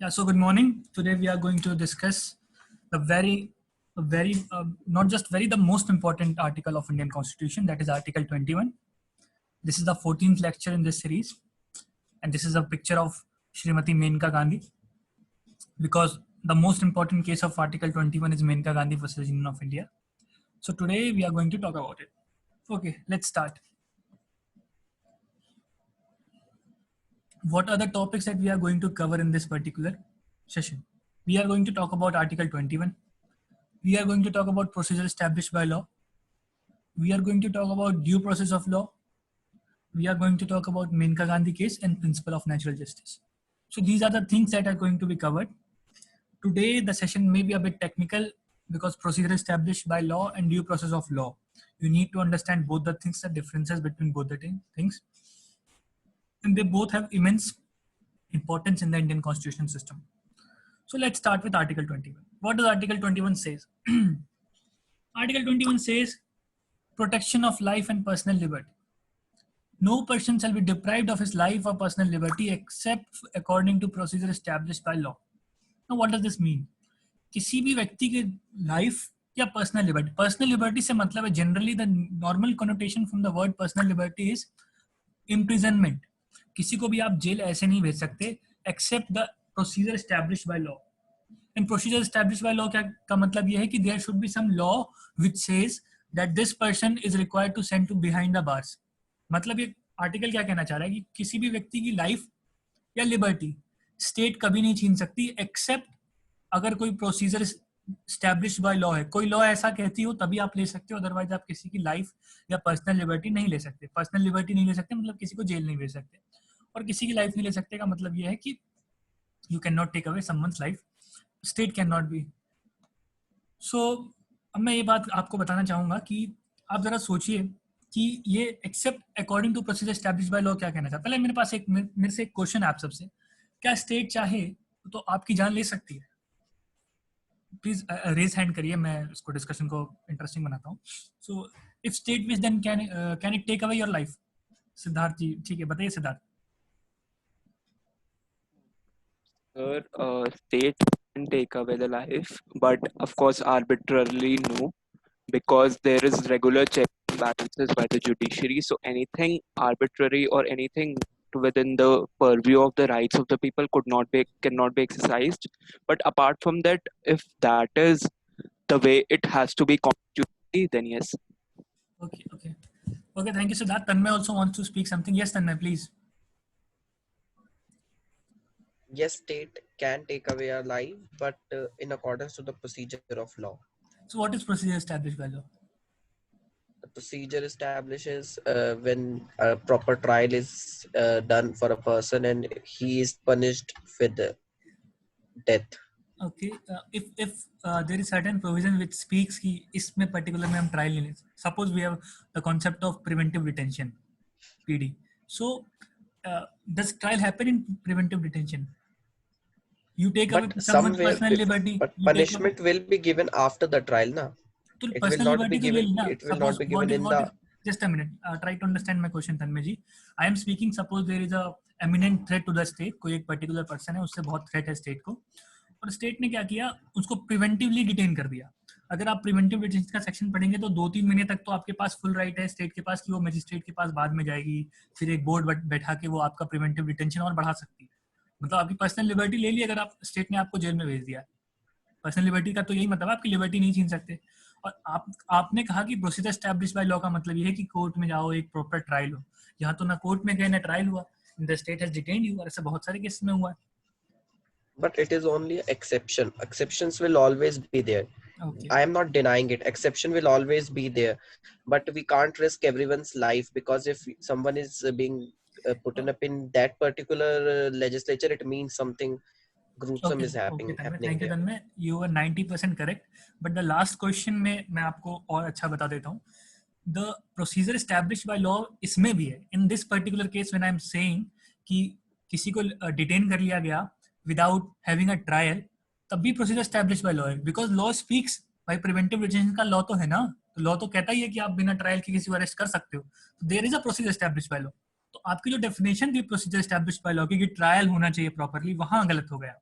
Yeah, so good morning. Today we are going to discuss the not just very, the most important article of Indian Constitution, that is Article 21. This is the 14th lecture in this series, and this is a picture of Srimati Menka Gandhi, because the most important case of Article 21 is Menka Gandhi versus Union of India. So today we are going to talk about it. Okay, let's start. What are the topics that we are going to cover in this particular session? We are going to talk about Article 21. We are going to talk about procedure established by law. We are going to talk about due process of law. We are going to talk about Menka Gandhi case and principle of natural justice. So these are the things that are going to be covered. Today, the session may be a bit technical because procedure established by law and due process of law. You need to understand both the things, the differences between both the things. And they both have immense importance in the Indian constitution system. So let's start with Article 21. What does Article 21 says? Article 21 says protection of life and personal liberty. No person shall be deprived of his life or personal liberty except according to procedure established by law. Now what does this mean? किसी भी व्यक्ति के life या personal liberty से मतलब है generally the normal connotation from the word personal liberty is imprisonment. किसी को भी आप जेल ऐसे नहीं भेज सकते except the procedure established by law. And procedure established by law क्या का मतलब यह है कि there should be some law which says that this person is required to send to behind the bars. मतलब ये आर्टिकल क्या कहना चाह रहा है कि किसी भी व्यक्ति की लाइफ या लिबर्टी स्टेट कभी नहीं छीन सकती एक्सेप्ट अगर कोई प्रोसीजर स्टैब्लिश्ड बाय लॉ है. कोई लॉ ऐसा कहती हो तभी आप ले सकते हो, अदरवाइज आप किसी की लाइफ या पर्सनल लिबर्टी नहीं ले सकते. पर्सनल लिबर्टी नहीं ले सकते मतलब किसी को जेल नहीं भेज सकते, और किसी की लाइफ नहीं ले सकते का मतलब यह है कि you can not take away someone's life, state can not be. So अब मैं ये बात आपको बताना चाहूंगा कि आप जरा सोचिए कि ये except according to procedure established by law क्या कहना चाहता है. पहले मेरे से एक क्वेश्चन है आप सबसे, क्या स्टेट चाहे तो आपकी जान ले सकती है? प्लीज रेज हैंड करिए, मैं इसको डिस्कशन को इंटरेस्टिंग बनाता हूँ. So if state wish then can it take away your life? Siddharth ji, ठीक है, बताइए Siddharth. Sir, state can take away the life, but of course arbitrarily no, because there is regular checks and balances by the judiciary. So anything arbitrary or anything within the purview of the rights of the people cannot be exercised. But apart from that, if that is the way it has to be constitutionally, then yes. Okay, thank you Siddharth. Tanmay also wants to speak something. Yes Tanmay, please. Yes, state can take away our life, but in accordance to the procedure of law. So what is procedure established by law? The procedure establishes when a proper trial is done for a person and he is punished with death. Okay, if there is certain provision which speaks कि इसमें particular में हम trial नहीं ले. Suppose we have the concept of preventive detention, PD. So does trial happen in preventive detention? You take away someone's personal liberty. But punishment will be given after the trial, na? It will not be given. It will not be given in the. Just a minute. Try to understand my question, Tanmay ji. I am speaking. Suppose there is a imminent threat to the state. कोई एक particular person है, उससे बहुत threat है state को, और state ने क्या किया, उसको preventively detain कर दिया. अगर आप preventive detention का section पढ़ेंगे तो 2-3 महीने तक तो आपके पास full right है state के पास कि वो magistrate के पास बाद में जाएगी, फिर एक board बैठा के वो आपका preventive detention और बढ़ा सकती है. मतलब आपकी पर्सनल लिबर्टी ले ली अगर आप स्टेट ने आपको जेल में भेज दिया. पर्सनल लिबर्टी का तो यही मतलब आपकी लिबर्टी नहीं छीन सकते. और आपने कहा कि प्रोसीजर एस्टैब्लिश्ड बाय लॉ का मतलब ये है कि कोर्ट में जाओ, एक प्रॉपर ट्रायल हो. यहाँ तो ना कोर्ट में गए ना ट्रायल हुआ, the state has detained you, और ऐसा बहुत सारे केस में हुआ है. But it is only an exception. Exceptions will always be there. Okay. I am not denying it. Exception will always be there, but we can't risk everyone's life, because if someone is being put up in that particular legislature, it means something gruesome is happening. Thank you Tanmay. You were 90% correct, but the last question में मैं आपको और अच्छा बता देता हूँ. The procedure established by law इसमें भी है. In this particular case, when I am saying कि किसी को detain कर लिया गया without having a trial, तब भी procedure established by law है, because law speaks by preventive detention का law तो है ना. तो law तो कहता ही है कि आप बिना ट्रायल के किसी को अरेस्ट कर सकते हो. There is a procedure established by law. तो आपकी जो डेफिनेशन थी प्रोसीजर एस्टैब्लिश्ड बाय लॉ की कि ट्रायल होना चाहिए प्रॉपर्ली, वहां गलत हो गया.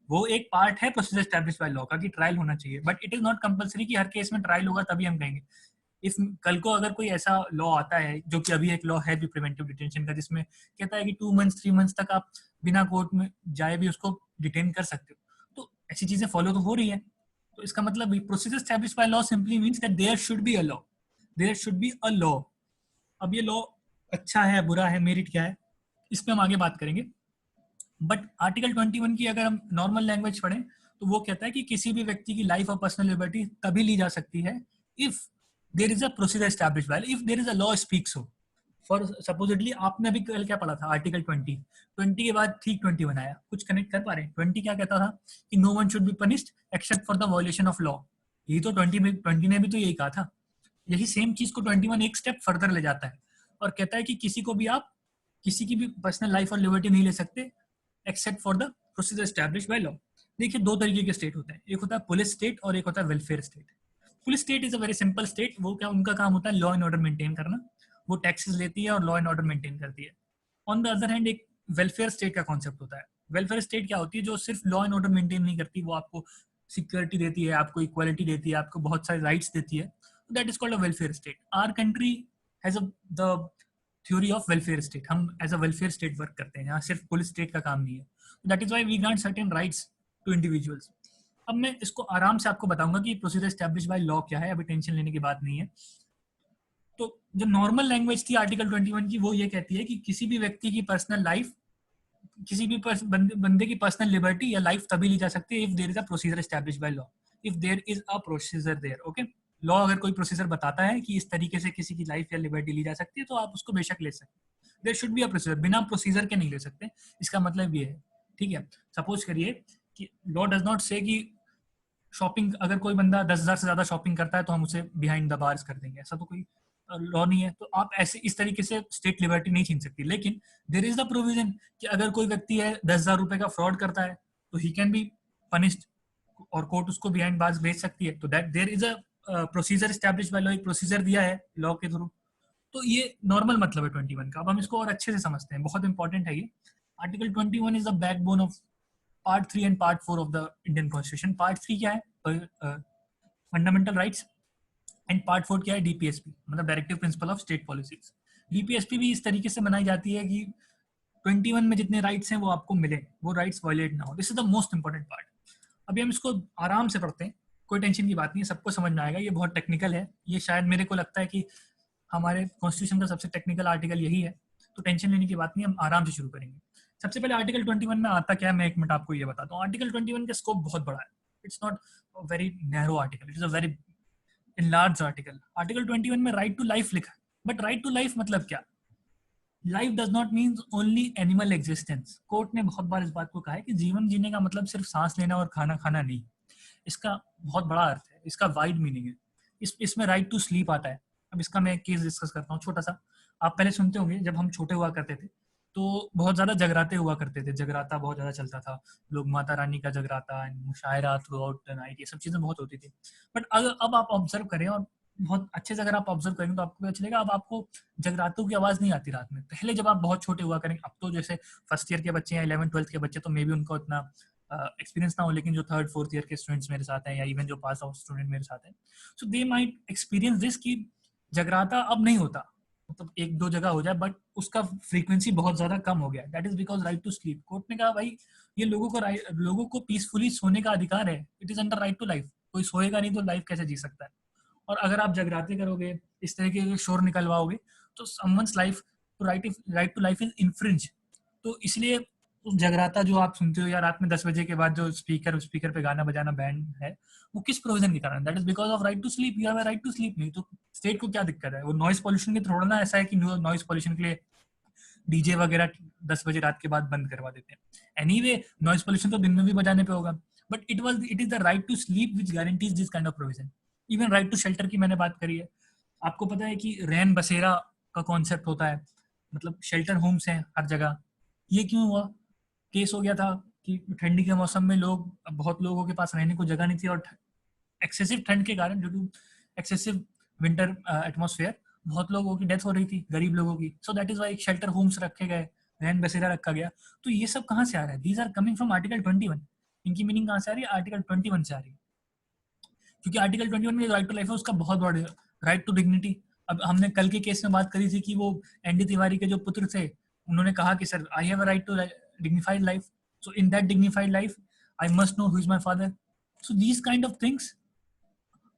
वो एक पार्ट है प्रोसीजर एस्टैब्लिश बाय लॉ का कि ट्रायल होना चाहिए, but it is not compulsory कि हर केस में ट्रायल होगा तभी हम कहेंगे। इफ कल को अगर कोई ऐसा लॉ आता है, जो कि अभी एक लॉ है भी प्रिवेंटिव डिटेंशन का, जिसमें कहता है कि 2 मंथ्स 3 मंथ्स तक आप बिना कोर्ट में जाए भी उसको डिटेन कर सकते हो, तो ऐसी चीजें फॉलो तो हो रही है। तो इसका मतलब procedure establish by law simply means that there should be a law, there should be a law. अब ये लॉ अच्छा है बुरा है, मेरिट क्या है, इस पे हम आगे बात करेंगे। बट आर्टिकल 21 की अगर हम नॉर्मल लैंग्वेज पढ़ें तो वो कहता है कि किसी भी व्यक्ति की लाइफ और पर्सनल लिबर्टी तभी ली जा सकती है if there is a procedure established by, if there is a law speaks हो। फॉर सपोजिटली आपने अभी कल क्या पढ़ा था, आर्टिकल 20 के बाद ठीक 21 आया, कुछ कनेक्ट कर पा रहे हैं? 20 क्या कहता था कि no one should be punished except for the violation of law. यही तो 20 ने भी तो यही कहा था। यही सेम चीज को 21 एक स्टेप फर्दर ले जाता है और कहता है कि किसी को भी आप किसी की भी पर्सनल लाइफ और लिबर्टी नहीं ले सकते accept for the procedure established by law. देखिए दो तरीके के स्टेट होते हैं, एक होता है पुलिस स्टेट और एक होता है welfare state. Police state is a very simple state, वो क्या उनका काम होता है लॉ एंड ऑर्डर मेंटेन करना, वो टैक्सेस लेती है और लॉ एंड ऑर्डर मेंटेन करती है। ऑन द अदर हैंड एक वेलफेयर स्टेट का कॉन्सेप्ट होता है। वेलफेयर स्टेट क्या होती है, जो सिर्फ लॉ एंड ऑर्डर मेंटेन नहीं करती, वो आपको सिक्योरिटी देती है, आपको इक्वालिटी देती है, आपको बहुत सारे राइट्स देती है। That is called a welfare state. Our country has the theory of welfare state, हम as a welfare state work करते हैं, यहाँ सिर्फ पुलिस स्टेट का काम नहीं है। That is why we grant certain rights to individuals. अब मैं इसको आराम से आपको बताऊंगा कि प्रोसीजर एस्टैब्लिश बाय लॉ क्या है, अभी टेंशन लेने की बात नहीं है। तो जो नॉर्मल लैंग्वेज थी आर्टिकल 21 की, वो ये कहती है कि किसी भी व्यक्ति की पर्सनल लाइफ, किसी भी बंदे की पर्सनल लिबर्टी या लाइफ तभी ली जा सकती है if there is a procedure establish by law, if there is a procedure there. Okay, law अगर कोई प्रोसीजर बताता है कि इस तरीके से किसी की लाइफ या लिबर्टी ली जा सकती है तो आप उसको बेशक ले सकते हैं। There should be a procedure, बिना प्रोसीजर के नहीं ले सकते। इसका मतलब ये है, ठीक है। सपोज करिए कि लॉ डज नॉट से कि शॉपिंग, अगर कोई बंदा 10,000 से ज्यादा शॉपिंग करता है तो हम उसे बिहाइंड द बार्स कर देंगे, ऐसा तो कोई लॉ नहीं है। तो आप ऐसे इस तरीके से स्टेट लिबर्टी नहीं छीन सकती। लेकिन देयर इज द प्रोविजन कि अगर कोई व्यक्ति है 10,000 रुपए का फ्रॉड करता है तो ही कैन बी पनिश्ड और कोर्ट उसको बिहाइंड बार्स भेज सकती है। तो that there is a procedure establish by law, एक प्रोसीजर दिया है लॉ के थ्रू। तो ये नॉर्मल मतलब है 21 का। अब हम इसको और अच्छे से समझते हैं, बहुत इंपॉर्टेंट है ये। Article 21 is the backbone of part 3 and part 4 of the Indian constitution. Part 3 क्या है, फंडामेंटल राइट्स, एंड पार्ट 4 क्या है, डीपीएसपी, मतलब directive principle of state policies. DPSP भी इस तरीके से बनाई जाती है कि 21 में जितने राइट्स हैं वो आपको मिले, वो राइट्स वायलेट ना हो। This is the most important part. अभी हम इसको आराम से पढ़ते हैं, कोई टेंशन की बात नहीं है, सबको समझ में आएगा। ये बहुत टेक्निकल है, ये शायद मेरे को लगता है कि हमारे कॉन्स्टिट्यूशन का सबसे टेक्निकल आर्टिकल यही है, तो टेंशन लेने की बात नहीं, हम आराम से शुरू करेंगे। सबसे पहले आर्टिकल 21 में आता क्या है, मैं एक मिनट आपको ये बताता हूँ। आर्टिकल 21 का स्कोप बहुत बड़ा है, it's not very narrow article, it is a very enlarge article. Article 21 में राइट टू लाइफ लिखा है, बट राइट टू लाइफ मतलब क्या? Life does not mean only animal existence. Court ने बहुत बार इस बात को कहा है कि जीवन जीने का मतलब सिर्फ सांस लेना और खाना खाना नहीं, इसका बहुत बड़ा अर्थ है, इसका वाइड मीनिंग है। इसमें राइट टू स्लीप आता है। अब इसका मैं केस डिस्कस करता हूँ छोटा सा। आप पहले सुनते होंगे जब हम छोटे हुआ करते थे तो बहुत ज्यादा जगराते हुआ करते थे, जगराता बहुत ज्यादा चलता था, लोग माता रानी का जगराता, मुशायरा थ्रू आउट द नाइट, ये सब चीजें बहुत होती थी। बट अगर अब आप ऑब्जर्व करें और बहुत अच्छे से अगर आप ऑब्जर्व करेंगे तो आपको पता चलेगा अब आपको जगरातों की आवाज नहीं आती रात में। पहले जब आप बहुत छोटे हुआ करेंगे, अब तो जैसे फर्स्ट ईयर के बच्चे हैं, 11th-12th के बच्चे, तो मे भी उनको इतना एक्सपीरियंस ना हो, लेकिन जो 3rd-4th ईयर के स्टूडेंट्स मेरे साथ हैं या इवन जो पास आउट स्टूडेंट मेरे साथ हैं, सो दे माइट एक्सपीरियंस दिस कि जगराता अब नहीं होता, मतलब 1-2 जगह हो जाए, बट उसका फ्रीक्वेंसी बहुत ज्यादा कम हो गया। That is because right to sleep. Court ने कहा भाई ये लोगों को पीसफुली सोने का अधिकार है, it is under right to life. कोई सोएगा नहीं तो लाइफ कैसे जी सकता है? और अगर आप जगराते करोगे, इस तरीके के शोर निकलवाओगे, तो someone's life right to life is infringe. तो इसलिए जगराता जो आप सुनते हो या रात में 10 बजे के बाद जो स्पीकर पे गाना बजाना बैंड है, वो किस प्रोविजन के कारण? That is because of right to sleep. You have a right to sleep. नहीं तो स्टेट को क्या दिक्कत है? वो नॉइस पॉल्यूशन के थोड़ा ना ऐसा है कि नॉइस पॉल्यूशन के लिए डीजे वगैरह 10 बजे रात के बाद बंद करवा देते हैं। एनीवे नॉइस पॉल्यूशन तो दिन में भी बजाने पे होगा, but it is the right to sleep which guarantees this kind of provision. Even right to shelter की मैंने बात करी है। आपको पता है कि रैन बसेरा का कॉन्सेप्ट होता है, मतलब शेल्टर होम्स हैं हर जगह। ये क्यों हुआ? केस हो गया था कि ठंडी के मौसम में बहुत लोगों के पास रहने को जगह नहीं थी, और एक्सेसिव ठंड के कारण, due to excessive winter atmosphere, बहुत लोगों की डेथ हो रही थी, गरीब लोगों की। So that is why shelter homes रखे गए, रैन बसेरा रखा गया। तो ये सब कहाँ से आ रहा है? These are coming from article 21। इनकी मीनिंग कहाँ से आ रही है? आर्टिकल 21 से आ रही है, क्योंकि आर्टिकल 21 में राइट टू लाइफ है उसका बहुत बड़ा राइट टू डिग्निटी। अब हमने कल के केस में बात करी थी कि वो एनडी तिवारी के जो पुत्र थे उन्होंने कहा कि sir I have a right to dignified life, so in that dignified life I must know who is my father. So these kind of things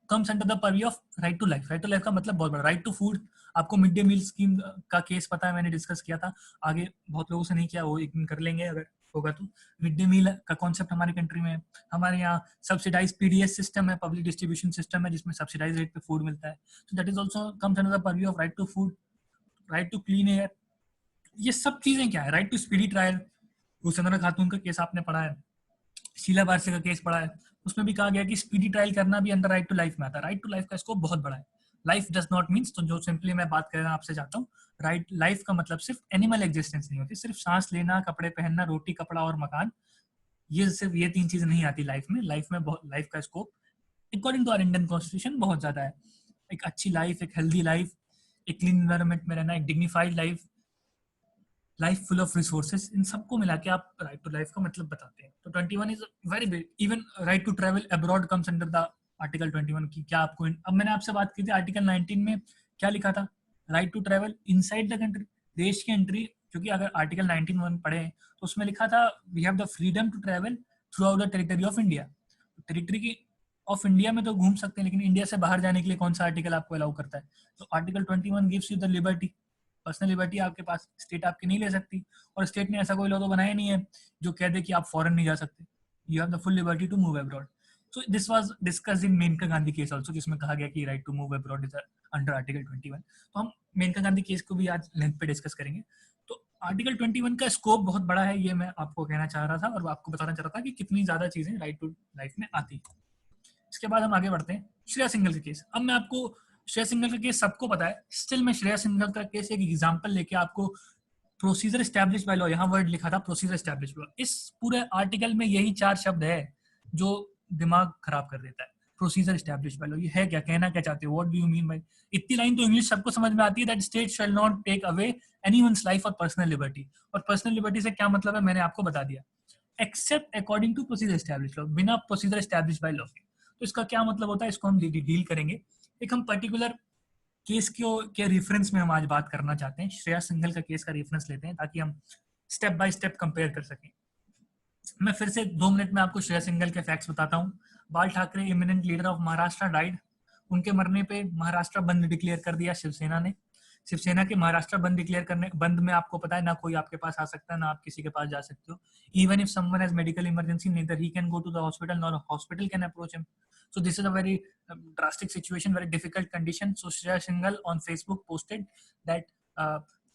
comes under the purview of right to life। right to life का मतलब बहुत बड़ा, right to food. आपको mid day meal scheme का case पता है, मैंने discuss किया था, आगे बहुत लोगों से नहीं किया, वो एक दिन कर लेंगे अगर होगा तो। मिड डे मील का कॉन्सेप्ट हमारी कंट्री में है, हमारे यहाँ सब्सिडाइज पीडीएस सिस्टम है, पब्लिक डिस्ट्रीब्यूशन सिस्टम है जिसमें सब्सिडाइज रेट पे फूड मिलता है। So that is also comes under the purview of right to food, right to clean air. ये सब चीजें क्या है? Right to speedy trial, Hussain Khatoon का केस आपने पढ़ा है, शीला बारसे का केस पढ़ा है, उसमें भी कहा गया कि स्पीडी ट्रायल करना भी अंडर राइट टू लाइफ में आता है। राइट टू लाइफ का स्कोप बहुत बड़ा है। लाइफ डज नॉट मीन्स, तो जो सिंपली मैं बात करना आपसे चाहता हूँ, राइट लाइफ का मतलब सिर्फ एनिमल एग्जिस्टेंस नहीं होती, सिर्फ सांस लेना, कपड़े पहनना, रोटी कपड़ा और मकान, ये सिर्फ ये 3 चीजें नहीं आती लाइफ में। लाइफ का scope according to our Indian constitution बहुत ज्यादा है। एक अच्छी लाइफ, एक हेल्दी लाइफ, एक क्लीन एनवायरनमेंट में रहना, एक dignified life, life full of resources, इन सबको मिला के आप राइट टू लाइफ का मतलब बताते हैं। तो 21 is very big. Even right to travel abroad comes under the article 21 की। क्या आपको अब मैंने आपसे बात की थी आर्टिकल 19 में क्या लिखा था? Right to travel inside the country, देश की एंट्री, क्योंकि अगर आर्टिकल 19(1) पढ़े तो उसमें लिखा था we have the freedom to travel throughout the territory of India. Territory की ऑफ इंडिया में तो घूम सकते हैं, लेकिन इंडिया से बाहर जाने के लिए कौन सा आर्टिकल आपको अलाउ करता है? तो article 21 gives you the liberty, personal liberty आपके पास, स्टेट आपकी नहीं ले सकती, और स्टेट ने ऐसा कोई लॉ तो बनाया नहीं है जो कह दे कि आप फॉरेन नहीं जा सकते। You have the full liberty to move abroad. So this was discussed in Maneka Gandhi case also, जिसमें कहा गया कि right to move abroad is under article 21। तो हम मेनका गांधी केस को भी आज लेंथ पे डिस्कस करेंगे। तो आर्टिकल 21 का स्कोप बहुत बड़ा है, ये मैं आपको कहना चाह रहा था और आपको बताना चाह रहा था कि कितनी ज्यादा चीजें राइट टू लाइफ में आती है। इसके बाद हम आगे बढ़ते हैं श्रेया सिंघल के केस। अब मैं आपको श्रेया सिंघल का केस सबको पता है, स्टिल मैं श्रेया सिंघल का केस एक एग्जांपल लेके आपको प्रोसीजर एस्टैब्लिश बाय लॉ, यहाँ वर्ड लिखा था प्रोसीजर एस्टैब्लिश बाय लॉ, इस पूरे आर्टिकल में यही 4 शब्द है जो दिमाग खराब कर देता है। प्रोसीजर एस्टैब्लिश बाय लॉ, ये है क्या? कहना क्या चाहते हो? What do you mean by? इतनी लाइन तो इंग्लिश सबको समझ में आती है, that state shall not take away anyone's life और पर्सनल लिबर्टी। और पर्सनल लिबर्टी से क्या मतलब है मैंने आपको बता दिया, except according to procedure establish law, बिना प्रोसीजर एस्टैब्लिश बाय लॉ के। तो इसका क्या मतलब होता है, इसको हम डील करेंगे। एक हम पर्टिकुलर केस के रेफरेंस में हम आज बात करना चाहते हैं। श्रेया सिंघल का केस का रेफरेंस लेते हैं ताकि हम स्टेप बाय स्टेप कंपेयर कर सकें। मैं फिर से 2 मिनट में आपको श्रेया सिंघल के फैक्ट्स बताता हूँ। Bal Thackeray, eminent leader of Maharashtra, died. उनके मरने पे महाराष्ट्र बंद डिक्लेयर कर दिया शिवसेना ने। शिवसेना के महाराष्ट्र बंद डिक्लेयर करने, बंद में आपको पता है ना कोई आपके पास आ सकता है ना आप किसी के पास जा सकते हो। Even if someone has medical emergency, neither he can go to the hospital nor a hospital can approach him. So this is a very drastic situation, very difficult condition. So Shreya Singhal on Facebook posted that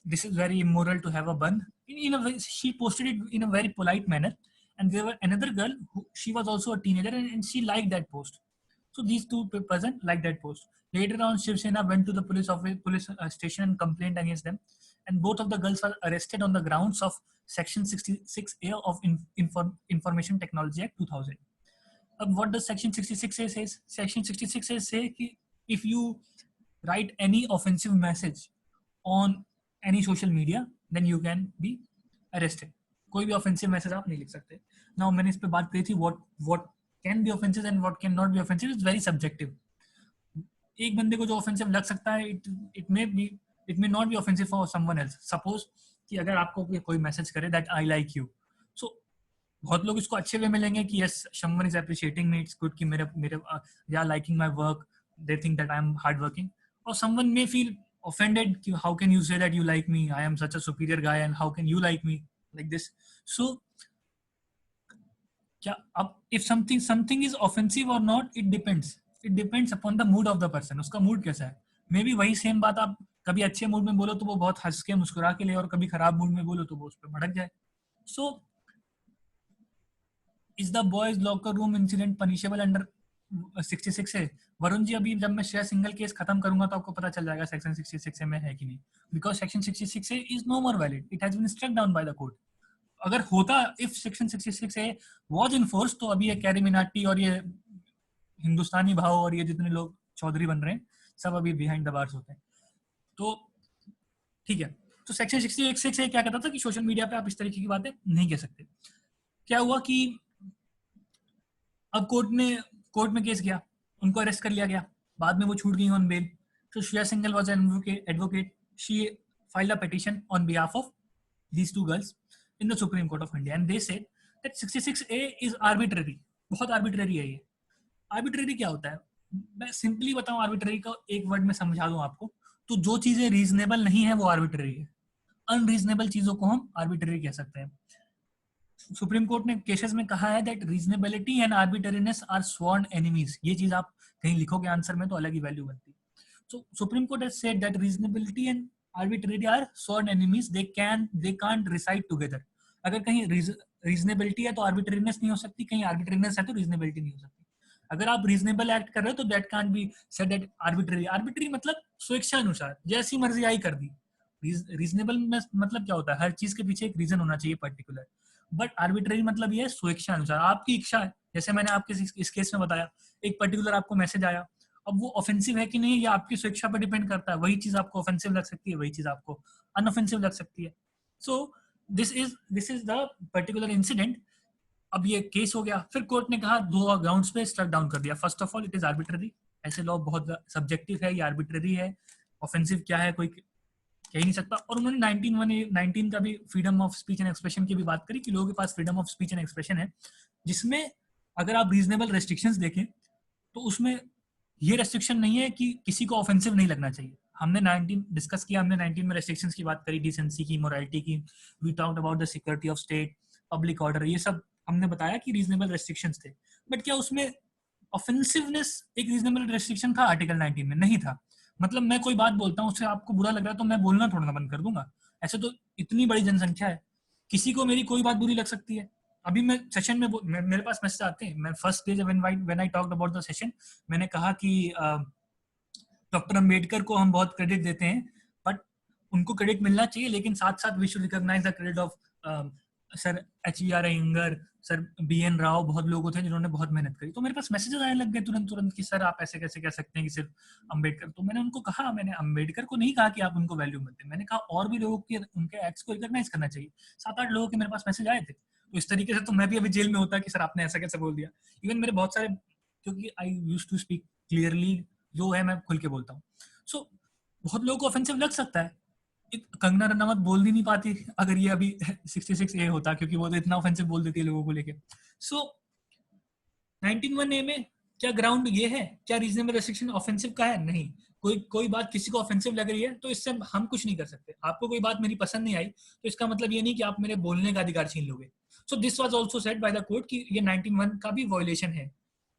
this is very immoral to have a band. In a way, she posted it in a very polite manner, and there were another girl who, she was also a teenager, and she liked that post. So these two persons liked that post. Later on, Shiv Sena went to the police station and complained against them, and both of the girls were arrested on the grounds of Section 66A of Information Technology Act 2000. What does Section 66A says? Section 66A say कि if you write any offensive message on any social media, then you can be arrested. कोई भी offensive message आप नहीं लिख सकते. Now मैंने इस पे बात करी थी what can be offensive and what cannot be offensive is very subjective. एक बंदे को जो offensive लग सकता है, it may not be offensive for someone else. Suppose कि अगर आपको कोई मैसेज करे that I like you, so बहुत लोग इसको अच्छे वे में लेंगे कि yes, someone is appreciating me, it's good कि मेरे they are liking my work, they think that I am hardworking. Or someone may feel offended कि how can you say that you like me, I am such a superior guy and how can you like me like this. So क्या अब if something is offensive or not, it depends upon the mood of the person. उसका mood कैसा है. May be वही same बात आप कभी अच्छे मूड में बोलो तो वो बहुत हंस के मुस्कुरा के ले, और कभी खराब मूड में बोलो तो वो उस पर भड़क जाए. So is the boys locker room incident punishable under 66 है? वरुण जी, अभी जब मैं श्रेया सिंघल केस खत्म करूंगा तो आपको पता चल जाएगा सेक्शन 66 में है कि नहीं, because section 66 is no more valid, it has been struck down by the court. अगर होता, if section 66 A was in force, तो अभी ये कैरी मिनाटी और ये हिंदुस्तानी भाव और ये जितने लोग चौधरी बन रहे हैं सब अभी बिहाइंड द बार्स होते हैं. तो ठीक है, तो सेक्शन 66 ए क्या कहता था कि सोशल मीडिया पे आप इस तरीके की बातें नहीं कह सकते. क्या हुआ कि अब कोर्ट में केस गया, उनको अरेस्ट कर लिया गया, बाद में वो छूट गई on bail. So Shreya Singhal was an advocate. She filed a petition on behalf of these two girls in the Supreme Court of India, and they said that 66A is arbitrary. बहुत arbitrary है ये. Arbitrary क्या होता है? मैं simply बताऊं arbitrary का एक वर्ड में समझा दूं आपको, तो जो चीजें reasonable नहीं है वो arbitrary है. Unreasonable चीजों को हम arbitrary कह सकते हैं. सुप्रीम कोर्ट ने केसेस में कहा है that reasonability and arbitrariness are sworn enemies. ये चीज आप कहीं लिखोगे आंसर में तो अलग ही वैल्यू बनती है. So Supreme Court has said that reasonability and arbitrary are sworn enemies. They can't reside together. अगर कहीं reasonability है तो arbitrariness नहीं हो सकती, कहीं arbitrariness है तो reasonability नहीं हो सकती. अगर आप reasonable act कर रहे हो तो that can't be said that arbitrary. Arbitrary मतलब स्वेच्छा अनुसार जैसी मर्जी आई कर दी. Reasonable मतलब क्या होता है? हर चीज के पीछे एक रीजन होना चाहिए पर्टिकुलर. बट आर्बिट्ररी मतलब ये है स्वेच्छा अनुसार, आपकी इच्छा है. जैसे मैंने आपके इस केस में बताया, एक पर्टिकुलर आपको मैसेज आया, अब वो ऑफेंसिव है कि नहीं ये आपकी स्वेच्छा पर डिपेंड करता है. वही चीज आपको ऑफेंसिव लग सकती है, वही चीज आपको अनऑफेंसिव लग सकती है. So this is the particular incident. अब ये केस हो गया, फिर कोर्ट ने कहा दो ग्राउंड्स पे स्ट्रक डाउन कर दिया. First of all it is arbitrary. ऐसे लॉ बहुत सब्जेक्टिव है, ये आर्बिट्ररी है. ऑफेंसिव क्या है कोई कह ही नहीं सकता. और उन्होंने 19 का भी freedom of speech and expression की भी बात करी कि लोगों के पास freedom of speech and expression है, जिसमें अगर आप रीजनेबल रेस्ट्रिक्शंस देखें तो उसमें ये रेस्ट्रिक्शन नहीं है कि किसी को ऑफेंसिव नहीं लगना चाहिए. हमने 19 डिस्कस किया, हमने 19 में रेस्ट्रिक्शंस की बात करी, डिसेंसी की, मोरालिटी की. We talked about the security of state, public order, ये सब हमने बताया कि रीजनेबल रेस्ट्रिक्शंस थे. बट क्या उसमें ऑफेंसिवनेस एक रीजनेबल रेस्ट्रिक्शन था? आर्टिकल 19 में नहीं था. मतलब मैं कोई बात बोलता हूँ, उससे आपको बुरा लग रहा है तो मैं बोलना थोड़ा ना बंद कर दूंगा. ऐसे तो इतनी बड़ी जनसंख्या है, किसी को मेरी कोई बात बुरी लग सकती है. अभी मैं सेशन में मेरे पास मैसेज आते हैं. मैं first day when I talked about the session, मैंने कहा कि डॉक्टर अंबेडकर को हम बहुत क्रेडिट देते हैं, बट उनको क्रेडिट मिलना चाहिए, लेकिन साथ साथ we should recognise the credit of sir H.E.R. Iyengar, sir B.N. Rau. बहुत लोग थे जिन्होंने बहुत मेहनत करी. तो मेरे पास मैसेजेस आने लग गए तुरंत कि सर आप ऐसे कैसे कह सकते हैं कि सिर्फ अंबेडकर. तो मैंने उनको कहा, मैंने अंबेडकर को नहीं कहा कि आप उनको वैल्यू मत दें, मैंने कहा और भी लोगों के उनके एक्ट्स को रिकॉग्नाइज करना चाहिए. 7-8 लोगों के मेरे पास मैसेज आए थे. तो इस तरीके से तो मैं भी अभी जेल में होता कि सर आपने ऐसा कैसे बोल दिया. इवन मेरे बहुत सारे, क्योंकि I used to speak clearly, जो है मैं खुल के बोलता हूँ. सो बहुत लोगों को ऑफेंसिव लग सकता है. कंगना रनावत बोल भी नहीं पाती अगर ये अभी 66A होता, क्योंकि वो तो इतना ऑफेंसिव बोल देती है लोगों को लेके. सो 19(1)A में क्या ग्राउंड ये है? क्या रीजनेबल रेस्ट्रिक्शन ऑफेंसिव का है? नहीं. कोई बात किसी को ऑफेंसिव लग रही है तो इससे हम कुछ नहीं कर सकते. आपको कोई बात मेरी पसंद नहीं आई तो इसका मतलब ये नहीं कि आप मेरे बोलने का अधिकार छीन लोगे. सो this was also said bye the court कि ये 19(1) का भी वायलेशन है,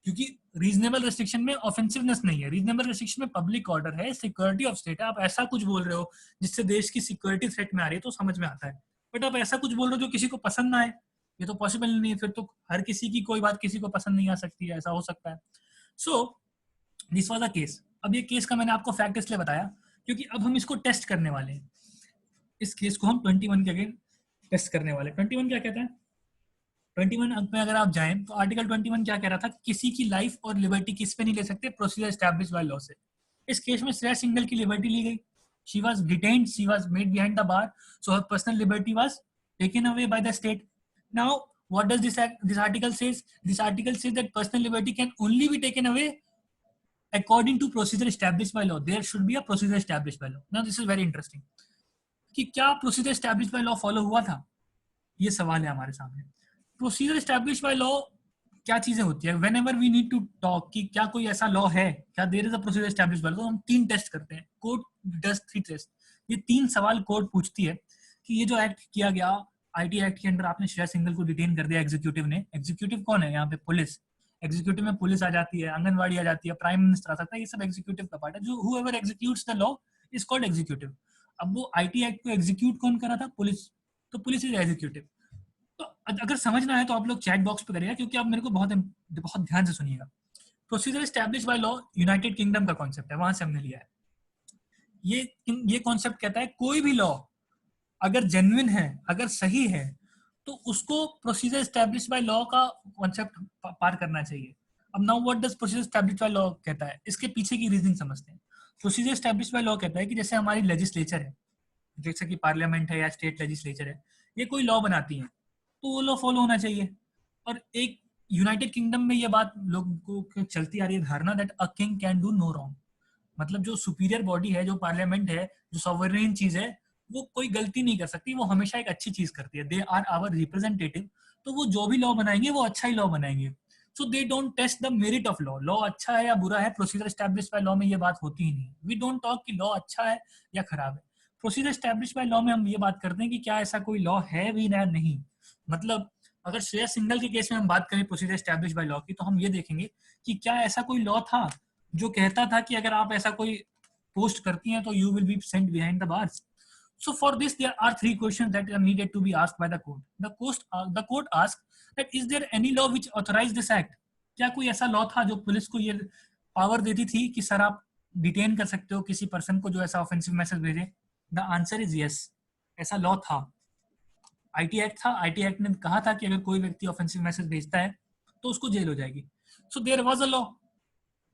क्योंकि रीजनेबल रेस्ट्रिक्शन में ऑफेंसिवनेस नहीं है. रीजनेबल रेस्ट्रिक्शन में पब्लिक ऑर्डर है, सिक्योरिटी ऑफ स्टेट है. आप ऐसा कुछ बोल रहे हो जिससे देश की सिक्योरिटी थ्रेट में आ रही है तो समझ में आता है. बट आप ऐसा कुछ बोल रहे हो जो किसी को पसंद ना आए, ये तो पॉसिबल नहीं है. फिर तो हर किसी की कोई बात किसी को पसंद नहीं आ सकती है, ऐसा हो सकता है. सो दिस वाज अ केस. अब ये केस का मैंने आपको फैक्ट इसलिए बताया क्योंकि अब हम इसको टेस्ट करने वाले हैं. इस केस को हम 21 के अगेन टेस्ट करने वाले. 21 क्या कहता है? 21 में अगर आप जाएं तो आर्टिकल 21 क्या कह रहा था? किसी की लाइफ और लिबर्टी किस पे नहीं ले सकते? प्रोसीजर एस्टैब्लिश बाय लॉ से. इस केस में श्रेया सिंघल की लिबर्टी ली गई. She was detained, she was made behind the bar, so her personal liberty was taken away by the state. Now what does this article says? This article says that personal liberty can only be taken away according to procedure established by law. There should be a procedure established by law. Now this is very interesting. कि क्या procedure established by law follow हुआ था? ये सवाल है हमारे सामने. Procedure establish by law क्या चीजें होती है? Whenever we need to talk कि क्या कोई ऐसा लॉ है, क्या there is a procedure establish by law, तो हम 3 टेस्ट करते हैं. Court does 3 test. ये 3 सवाल कोर्ट पूछती है कि ये जो एक्ट किया गया, आईटी एक्ट के अंदर आपने श्रेया सिंघल को डिटेन कर दिया एग्जीक्यूटिव ने. एग्जीक्यूटिव कौन है यहाँ पे? पुलिस. एग्जीक्यूटिव में पुलिस आ जाती है, आंगनबाड़ी आ जाती है, प्राइम मिनिस्टर आ सकता है. ये सब एग्जीक्यूटिव का पार्ट है. जो whoever executes the law is called executive. अब वो आईटी एक्ट को एग्जीक्यूट कौन करा था? पुलिस. तो पुलिस इज एग्जीक्यूटिव. तो अगर समझना है तो आप लोग चैट बॉक्स पे करिएगा, क्योंकि आप मेरे को बहुत ध्यान से सुनिएगा. Procedure establish by law United kingdom का कॉन्सेप्ट है, वहां से हमने लिया है. ये कॉन्सेप्ट कहता है कोई भी लॉ अगर जेन्युइन है, अगर सही है, तो उसको प्रोसीजर एस्टैब्लिश बाय लॉ का कॉन्सेप्ट पार करना चाहिए. अब now what does procedure establish by law कहता है, इसके पीछे की रीजनिंग समझते हैं. प्रोसीजर एस्टैब्लिश बाय लॉ कहता है कि जैसे हमारी लेजिस्लेचर है, जैसे कि पार्लियामेंट है या स्टेट लेजिस्लेचर है, ये कोई लॉ बनाती है तो वो लॉ फॉलो होना चाहिए. और एक यूनाइटेड किंगडम में ये बात लोगों को चलती आ रही है धारणा that a king can do no wrong, मतलब जो सुपीरियर बॉडी है, जो पार्लियामेंट है, जो सॉवरेन चीज है, वो कोई गलती नहीं कर सकती, वो हमेशा एक अच्छी चीज करती है। दे आर आवर रिप्रेजेंटेटिव, तो वो जो भी लॉ बनाएंगे वो अच्छा ही लॉ बनाएंगे। So they don't test the merit of law, law अच्छा है या बुरा है, प्रोसीजर एस्टैब्लिश बाय लॉ में ये बात होती ही नहीं। वी डोंट टॉक कि लॉ अच्छा है या खराब है। प्रोसीजर एस्टैब्लिश बाय लॉ में हम ये बात करते हैं कि क्या ऐसा कोई लॉ है भी या नहीं। मतलब अगर श्रेया सिंघल के केस में हम बात करें प्रोसीजर एस्टैब्लिश बाय लॉ की, तो हम ये देखेंगे कि क्या ऐसा कोई लॉ था जो कहता था कि अगर आप ऐसा कोई पोस्ट करती हैं तो you will be sent behind the bars. So for this, there are three questions that are needed to be asked by the court. The court asks that is there any law which authorized this act? क्या कोई ऐसा law था जो police को ये power देती थी कि सर आप डिटेन कर सकते हो किसी पर्सन को जो ऐसा ऑफेंसिव मैसेज भेजे? द आंसर इज यस, ऐसा लॉ था। आईटी एक्ट था, आईटी एक्ट ने कहा था कि अगर कोई व्यक्ति ऑफेंसिव मैसेज भेजता है तो उसको जेल हो जाएगी। So there was a law,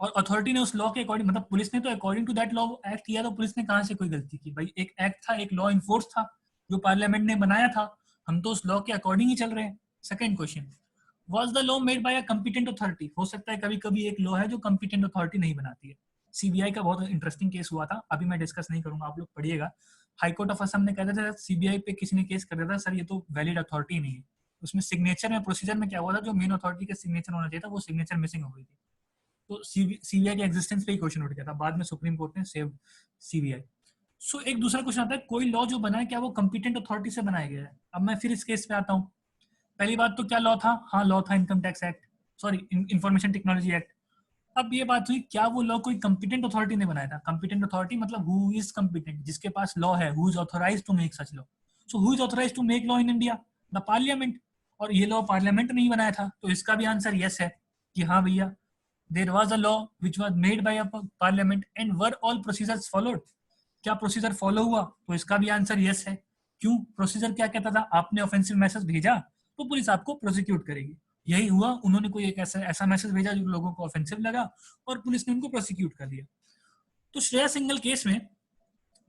और अथॉरिटी ने उस लॉ के अकॉर्डिंग, मतलब पुलिस ने तो according to that law act किया, तो पुलिस ने कहां से कोई गलती की? भाई एक एक्ट था, एक लॉ इन्फोर्स था जो पार्लियामेंट ने बनाया था, हम तो उस लॉ के अकॉर्डिंग ही चल रहे हैं। Second question, was the law made by a competent authority? हो सकता है कभी कभी एक लॉ है जो कॉम्पिटेंट अथॉरिटी नहीं बनाती है। सीबीआई का बहुत इंटरेस्टिंग केस हुआ था, अभी मैं डिस्कस नहीं करूंगा, आप लोग पढ़िएगा। हाईकोर्ट ऑफ असम ने कहा था सीबीआई पे किसी ने केस कर दिया था, सर ये तो वैलिड अथॉरिटी नहीं है। उसमें सिग्नेचर में प्रोसीजर में क्या हुआ था, जो मेन अथॉरिटी का सिग्नेचर होना चाहिए था वो सिग्नेचर मिसिंग हो गई थी, तो सीबीआई के एग्जिस्टेंस पे ही क्वेश्चन उठ गया था। बाद में सुप्रीम कोर्ट ने सेव सीबीआई। सो एक दूसरा क्वेश्चन आता है, कोई लॉ जो बना है क्या वो कॉम्पिटेंट अथॉरिटी से बनाया गया है? अब मैं फिर इस केस पे आता हूँ। पहली बात तो क्या लॉ था? हाँ लॉ था income tax act, sorry information technology act. अब ये बात हुई, क्या वो लॉ कोई कॉम्पिटेंट अथॉरिटी ने बनाया था? कॉम्पिटेंट अथॉरिटी मतलब हु इज कॉम्पिटेंट, जिसके पास लॉ है, who is authorised to make such law. So who is authorised to make law in India? The parliament. और ये लॉ पार्लियामेंट ने ही बनाया था, तो इसका भी आंसर यस है कि हाँ भैया there was a law which was made by a parliament and were all procedures followed? क्या प्रोसीजर फॉलो हुआ? तो इसका भी आंसर यस है। क्यों? प्रोसीजर क्या कहता था? आपने ऑफेंसिव मैसेज भेजा तो पुलिस आपको प्रोसिक्यूट करेगी। यही हुआ, उन्होंने कोई एक ऐसा मैसेज भेजा जो लोगों को ऑफेंसिव लगा और पुलिस ने उनको प्रोसिक्यूट कर दिया। तो श्रेया सिंघल केस में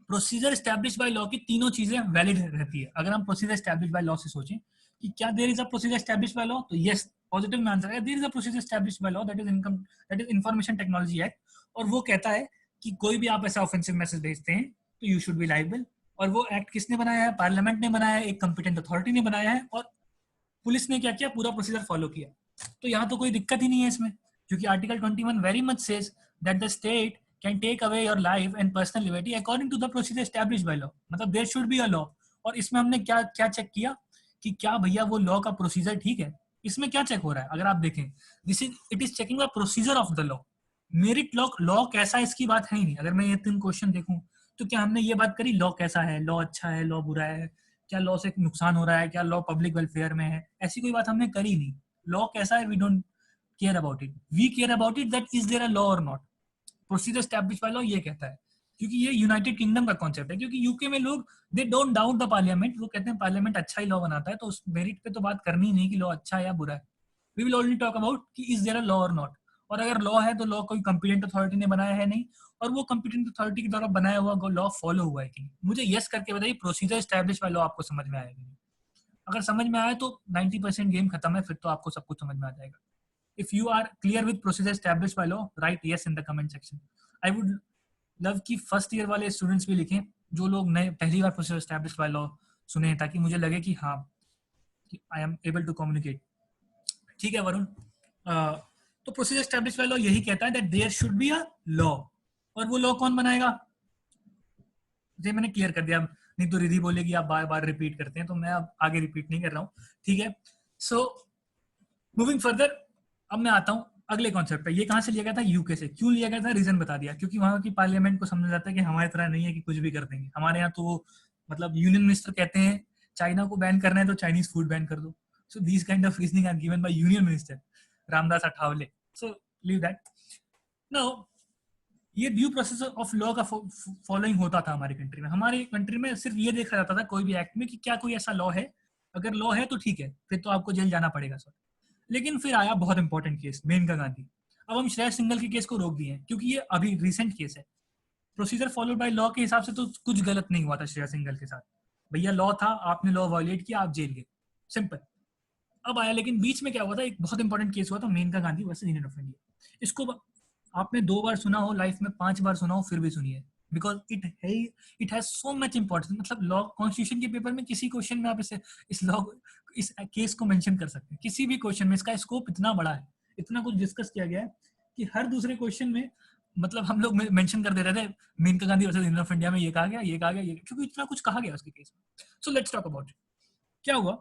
प्रोसीजर एस्टैब्लिश बाय लॉ की तीनों चीजें वैलिड रहती है। अगर हम प्रोसीजर एस्टैब्लिश बाय लॉ से सोचें कि क्या there is a procedure establish by law, तो यस पॉजिटिव में आंसर है, there is a procedure establish by law that is information technology act, और वो कहता है कि कोई भी आप ऐसा ऑफेंसिव मैसेज भेजते हैं तो यू शुड बी लायबल। और वो एक्ट किसने बनाया है? पार्लियामेंट ने बनाया है, एक कॉम्पिटेंट अथॉरिटी ने बनाया है, और पुलिस ने क्या किया? पूरा प्रोसीजर फॉलो किया। तो यहाँ तो कोई दिक्कत ही नहीं है इसमें, क्योंकि article 21 very much says that the state can take away your life and personal liberty according to the procedure established by law. मतलब there should be a law. और इसमें हमने क्या क्या चेक किया कि क्या भैया वो लॉ का प्रोसीजर ठीक है? इसमें क्या चेक हो रहा है? अगर आप देखें, this is it is checking the procedure of the law. Merit law कैसा है इसकी बात है ही नहीं। अगर मैं ये 3 क्वेश्चन देखूं तो क्या हमने ये बात करी लॉ कैसा है, लॉ अच्छा है, लॉ बुरा है, क्या लॉ से नुकसान हो रहा है, क्या लॉ पब्लिक वेलफेयर में है? ऐसी कोई बात हमने करी नहीं। लॉ कैसा है we don't care about it, we care about it that is there a law और not. Procedure establish by law ये कहता है, क्योंकि ये यूनाइटेड किंगडम का कॉन्सेप्ट है। क्योंकि यूके में लोग they don't doubt the parliament, वो कहते हैं पार्लियामेंट अच्छा ही लॉ बनाता है, तो उस मेरिट पे तो बात करनी ही नहीं कि लॉ अच्छा है या बुरा है। We will only talk about कि इज देयर अ लॉ और नॉट। और अगर लॉ है तो लॉ कोई कॉम्पिटेंट अथॉरिटी ने बनाया है नहीं, और वो कॉम्पिटेंट अथॉरिटी के द्वारा बनाया हुआ लॉ फॉलो हुआ है कि नहीं। मुझे यस करके बताइए प्रोसीजर एस्टैब्लिश बाय लॉ आपको समझ में आएगा नहीं? अगर समझ में आया तो 90% गेम खत्म है, फिर तो आपको सब कुछ समझ में आ जाएगा। If you are clear with procedure established by law, write yes in the comment section. I would love कि फर्स्ट ईयर वाले स्टूडेंट्स भी लिखें जो लोग नए पहली बार प्रोसीजर एस्टैब्लिश्ड बाय लॉ सुने, ताकि मुझे लगे कि हाँ I am able to communicate. ठीक है वरुण, तो प्रोसीजर एस्टैब्लिश्ड बाय लॉ यही कहता है that there should be a law. और वो लॉ कौन बनाएगा? ये मैंने क्लियर कर दिया, नहीं तो रिधि बोलेगी आप बार बार रिपीट करते हैं, तो मैं अब आगे रिपीट नहीं कर रहा हूँ। ठीक है, सो मूविंग फर्दर, अब मैं आता हूँ अगले कॉन्सेप्ट पे। ये कहाँ से लिया गया था? यूके से। क्यों लिया गया था? रीजन बता दिया, क्योंकि वहां की पार्लियामेंट को समझा जाता है कि हमारी तरह नहीं है कि कुछ भी कर देंगे। हमारे यहाँ तो वो मतलब यूनियन मिनिस्टर कहते हैं चाइना को बैन करना है तो चाइनीज फूड बैन कर दो। So these kind of reasoning are given by union minister Ramdas Athawale. So leave that. Now ये ड्यू प्रोसेस ऑफ लॉ का फॉलोइंग होता था हमारी कंट्री में। हमारी कंट्री में सिर्फ ये देखा जाता था कोई भी एक्ट में कि क्या कोई ऐसा लॉ है, अगर लॉ है तो ठीक है, फिर तो आपको जेल जाना पड़ेगा सर। लेकिन फिर आया बहुत इंपॉर्टेंट केस, मेनका गांधी। अब हम श्रेया सिंघल के केस को रोक दिए हैं क्योंकि ये अभी रिसेंट केस है। प्रोसीजर फॉलोड बाय लॉ के हिसाब से तो कुछ गलत नहीं हुआ था श्रेया सिंघल के साथ। भैया लॉ था, आपने लॉ वायलेट किया, आप जेल गए, सिंपल। अब आया, लेकिन बीच में क्या हुआ था, एक बहुत इंपॉर्टेंट केस हुआ था, Maneka Gandhi versus union of India. इसको आपने 2 बार सुना हो लाइफ में, 5 बार सुना हो, फिर भी सुनिए, because it has so much importance. मतलब लॉ कॉन्स्टिट्यूशन के पेपर में किसी क्वेश्चन में आप इस लॉ इस केस को मेंशन कर सकते हैं, किसी भी क्वेश्चन में। इसका स्कोप इतना बड़ा है, इतना कुछ डिस्कस किया गया है कि हर दूसरे क्वेश्चन में मतलब हम लोग मेंशन कर दे रहे थे Maneka Gandhi versus union of India में ये कहा गया, ये कहा गया, ये, क्योंकि इतना कुछ कहा गया उसके केस में। सो लेट्स टॉक अबाउट क्या हुआ।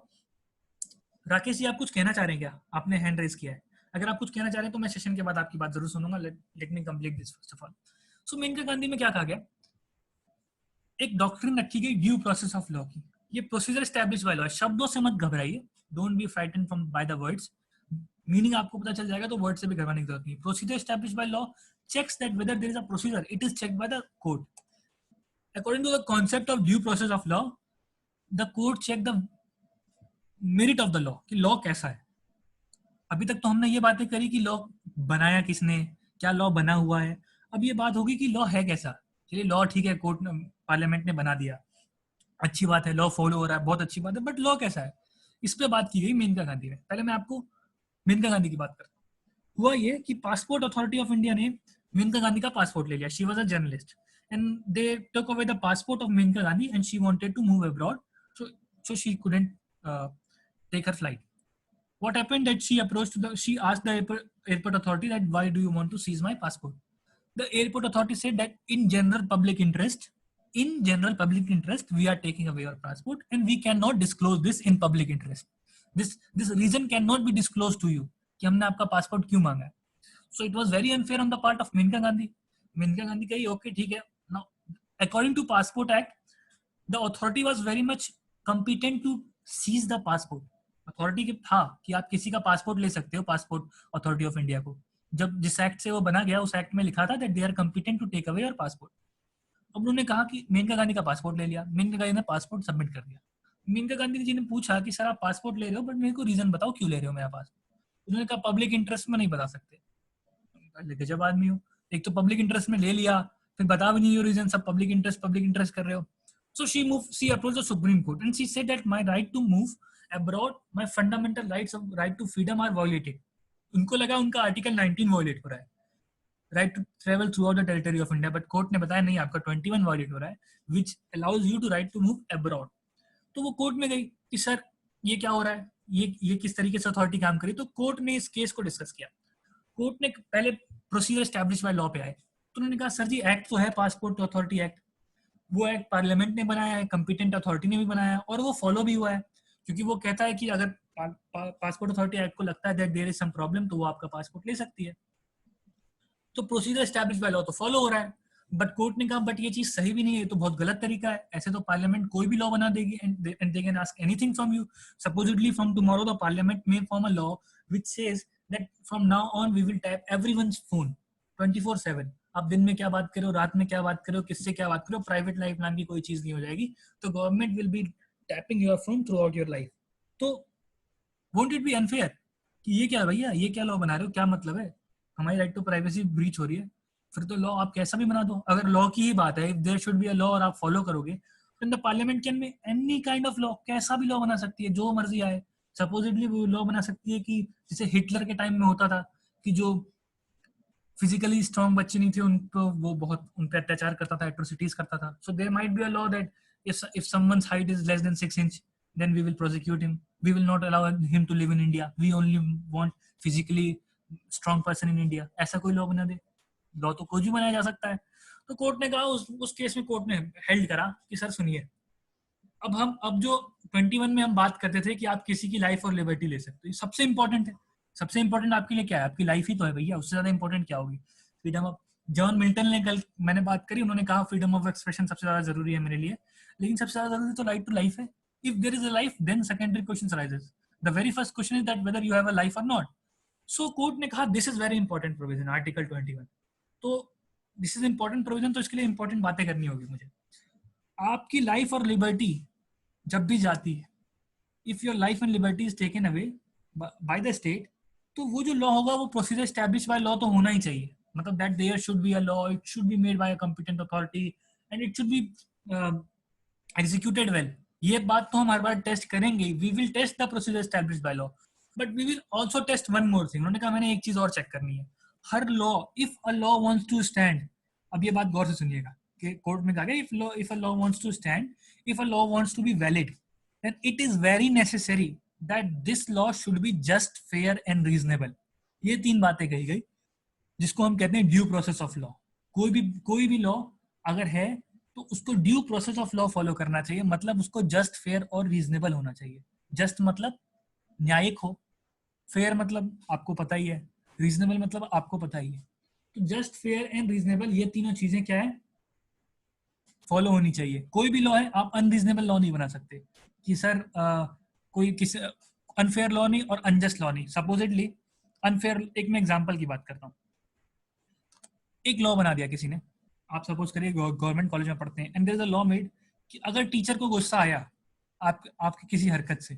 राकेश जी, आप कुछ कहना चाह रहे हैं क्या? आपने हैंड रेज किया है, अगर आप कुछ कहना चाह रहे हैं तो मैं सेशन के बाद आपकी बात जरूर सुनूंगा। Let me complete this first of all. So Maneka Gandhi में क्या कहा गया, एक डॉक्ट्रिन रखी गई ड्यू प्रोसेस ऑफ लॉ की। ये प्रोसीजर एस्टैब्लिश बाय लॉ, शब्दों से मत घबराइए, don't be frighten from by the words, meaning आपको पता चल जाएगा तो वर्ड से भी घबराने की जरूरत नहीं। Procedure establish by law checks that whether there is a procedure, it is checked by the court. According to the concept of due process of law, the court check the merit of the law, कि law कैसा है। अभी तक तो हमने ये बातें करी कि लॉ बनाया किसने, क्या लॉ बना हुआ है। अब ये बात होगी कि लॉ है कैसा। चलिए लॉ ठीक है, कोर्ट पार्लियामेंट ने बना दिया, अच्छी बात है, लॉ फॉलो हो रहा है, बहुत अच्छी बात है, बट लॉ कैसा है, इस पे बात की गई मेनका गांधी में। पहले मैं आपको मेनका गांधी की बात करता हूँ। हुआ ये कि पासपोर्ट अथॉरिटी ऑफ इंडिया ने मेनका गांधी का पासपोर्ट ले लिया। She was a journalist and they took away the passport of Maneka Gandhi and she wanted to move abroad, so she couldn't take her flight. What happened that she asked the airport authority that why do you want to seize my passport. The airport authority said that in general public interest we are taking away your passport and we cannot disclose this in public interest. This reason cannot be disclosed to you कि हमने आपका passport क्यों मांगा है. So it was very unfair on the part of Menka Gandhi. Menka Gandhi कही okay ठीक है. Now according to Passport Act, the authority was very much competent to seize the passport. Authority के था कि आप किसी का पासपोर्ट ले सकते हो, पासपोर्ट अथॉरिटी ऑफ इंडिया को। जब जिस एक्ट से वो बना गया उस एक्ट में लिखा था that they are competent to take away your passport. अब उन्होंने कहा कि मेनका गांधी का पासपोर्ट ले लिया, मेनका गांधी ने पासपोर्ट सबमिट कर दिया। मेनका गांधी जी ने पूछा कि सर आप पासपोर्ट ले रहे हो बट मेरे को रीजन बताओ क्यों ले रहे हो मेरा पासपोर्ट। उन्होंने कहा पब्लिक इंटरेस्ट में नहीं बता सकते। गजब आदमी हो, एक तो पब्लिक इंटरेस्ट में ले लिया फिर बता भी नहीं हो रीजन, सब पब्लिक इंटरेस्ट कर रहे हो। So she approached the Supreme Court and she said that my right to move abroad, my fundamental right to freedom are violated. उनको लगा उनका आर्टिकल 19 वायलेट हो रहा है, right to travel throughout the territory of India, but court ने बताया नहीं आपका 21 वायलेट हो रहा है which allows you to right to move abroad. तो वो कोर्ट में गई कि सर ये क्या हो रहा है, ये किस तरीके से अथॉरिटी काम करी। तो कोर्ट ने इस केस को डिस्कस किया। कोर्ट ने पहले प्रोसीजर एस्टैब्लिश बाय लॉ पे आए तो उन्होंने कहा सर जी एक्ट तो है पासपोर्ट अथॉरिटी एक्ट, वो एक्ट पार्लियामेंट ने बनाया है, कंपिटेंट अथॉरिटी ने भी बनाया है और वो फॉलो भी हुआ है, क्योंकि वो कहता है कि अगर पासपोर्ट अथॉरिटी एक्ट को लगता है that there is some problem तो वो आपका पासपोर्ट ले सकती है। तो प्रोसीजर एस्टैब्लिश बाय लॉ तो फॉलो हो रहा है। बट कोर्ट ने कहा बट ये चीज सही भी नहीं है, तो बहुत गलत तरीका है। ऐसे तो पार्लियामेंट कोई भी लॉ बना देगी and they can ask anything from you. Supposedly from tomorrow the parliament may form a law which says that from now on we will tap everyone's phone 24/7। आप दिन में क्या बात करो, रात में क्या बात करो, किससे क्या बात करो, प्राइवेट लाइफ नाम की कोई चीज नहीं हो जाएगी। तो government will be tapping your phone through out your life. तो वोंट इट बी अनफेयर कि ये क्या भैया, ये क्या लॉ बना रहे हो, क्या मतलब है, हमारी राइट टू प्राइवेसी ब्रीच हो रही है। फिर तो लॉ आप कैसा भी बना दो, अगर लॉ की ही बात है, if there should be a law और आप फॉलो करोगे तो in the parliament can be any kind of law, कैसा भी लॉ बना सकती है, जो मर्जी आए। सपोजिटली वो लॉ बना सकती है कि जैसे हिटलर के टाइम में होता था कि जो फिजिकली स्ट्रॉन्ग बच्चे नहीं थे उनको वो बहुत उन पे अत्याचार करता था, एट्रोसिटीज करता था। So there might be a law that if someone's height is less than 6 inch then we will prosecute him, we will not allow him to live in India, we only want physically strong person in India। ऐसा कोई law बना दे, law तो कुछ भी बनाया जा सकता है। तो कोर्ट ने कहा उस केस में कोर्ट ने हेल्ड करा कि सर सुनिए, अब जो 21 में हम बात करते थे कि आप किसी की लाइफ और लिबर्टी ले सकते हो, सबसे इंपॉर्टेंट है। सबसे इंपॉर्टेंट आपके लिए क्या है, आपकी लाइफ ही तो है भैया, उससे ज्यादा इंपॉर्टेंट क्या होगी। फ्रीडम ऑफ, जॉन मिल्टन ने कल मैंने बात करी, उन्होंने कहा फ्रीडम ऑफ एक्सप्रेशन सबसे ज्यादा जरूरी है मेरे लिए, लेकिन सबसे ज्यादा जरूरी तो राइट टू लाइफ है। If there is a life then secondary question arises, the very first question is that whether you have a life और नॉट। सो कोर्ट ने कहा this is very important provision article 21। तो this is important provision, तो इसके लिए important बातें करनी होगी मुझे। आपकी लाइफ और लिबर्टी जब भी जाती है, if your life and liberty is taken away by the state, तो वो जो लॉ होगा वो प्रोसीजर एस्टैब्लिश बाय लॉ तो होना ही चाहिए। मतलब that there should be a law, it should be made by a competent authority and it should be executed well. ये बात तो हम हर बार टेस्ट करेंगे, we will test the procedure establish by law. But we will also test one more thing. उन्होंने कहा मैंने एक चीज और चेक करनी है. हर law, if a law wants to stand, अब ये बात गौर से सुनिएगा कि कोर्ट में कहा गया if a law wants to stand, if a law wants to be valid, then it is very necessary that this law should be just, fair and reasonable. ये 3 बातें कही गई जिसको हम कहते हैं ड्यू प्रोसेस ऑफ लॉ. कोई भी लॉ अगर है तो उसको due process of law follow करना चाहिए. मतलब उसको जस्ट, फेयर और रीजनेबल होना चाहिए. जस्ट मतलब न्यायिक हो, फेयर मतलब आपको पता ही है, रीजनेबल मतलब आपको पता ही है. तो जस्ट, फेयर एंड रीजनेबल, ये तीनों चीजें क्या है, फॉलो होनी चाहिए. कोई भी लॉ है, आप अनरीजनेबल लॉ नहीं बना सकते कि सर कोई किसी अनफेयर लॉ नहीं और अनजस्ट लॉ नहीं. सपोजिटली अनफेयर, एक मैं एग्जांपल की बात करता हूँ. एक लॉ बना दिया किसी ने, आप सपोज करिए गवर्नमेंट कॉलेज में पढ़ते हैं, and there is a law made कि अगर टीचर को गुस्सा आया आपकी किसी हरकत से,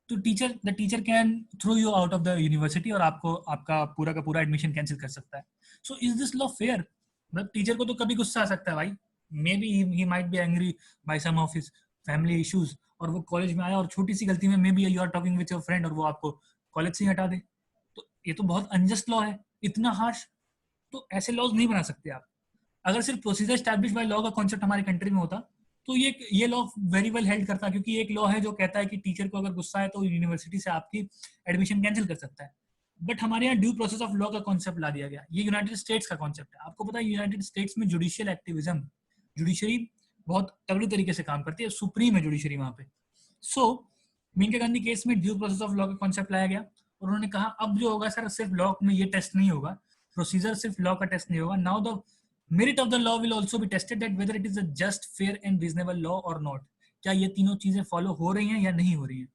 तो the teacher can throw you out of the university और आपको आपका पूरा का पूरा एडमिशन कैंसिल कर सकता है. So is this law fair? मतलब टीचर को तो कभी गुस्सा आ सकता है भाई, maybe he might be angry by some of his family issues, और वो कॉलेज में आया और छोटी सी गलती में may be you are talking with your friend और वो आपको कॉलेज से ही हटा दे. तो ये तो बहुत अनजस्ट लॉ है, इतना हार्श. तो ऐसे लॉज नहीं बना सकते आप. अगर सिर्फ प्रोसीजर एस्टैब्लिश बाय लॉ का कॉन्सेप्ट हमारे कंट्री में होता तो ये लॉ वेरी वेल हेल्ड करता, क्योंकि एक लॉ है जो कहता है कि टीचर को अगर गुस्सा है तो यूनिवर्सिटी से आपकी एडमिशन कैंसिल कर सकता है. बट हमारे यहाँ ड्यू प्रोसेस ऑफ लॉ का कॉन्सेप्ट ला दिया गया. ये यूनाइटेड स्टेट्स का कॉन्सेप्ट है. आपको पता है यूनाइटेड स्टेट्स में जुडिशियल एक्टिविज्म, जुडिशरी बहुत तगड़ी तरीके से काम करती है, सुप्रीम है जुडिशरी वहां पे. सो मेनका गांधी केस में ड्यू प्रोसेस ऑफ लॉ का कॉन्सेप्ट लाया गया और उन्होंने कहा अब जो होगा सर, सिर्फ लॉ में ये टेस्ट नहीं होगा, प्रोसीजर सिर्फ लॉ का टेस्ट नहीं होगा. Now the merit of the law will also be tested that whether it is a just, fair and reasonable law or not. क्या ये तीनों चीजें फॉलो हो रही हैं या नहीं हो रही हैं.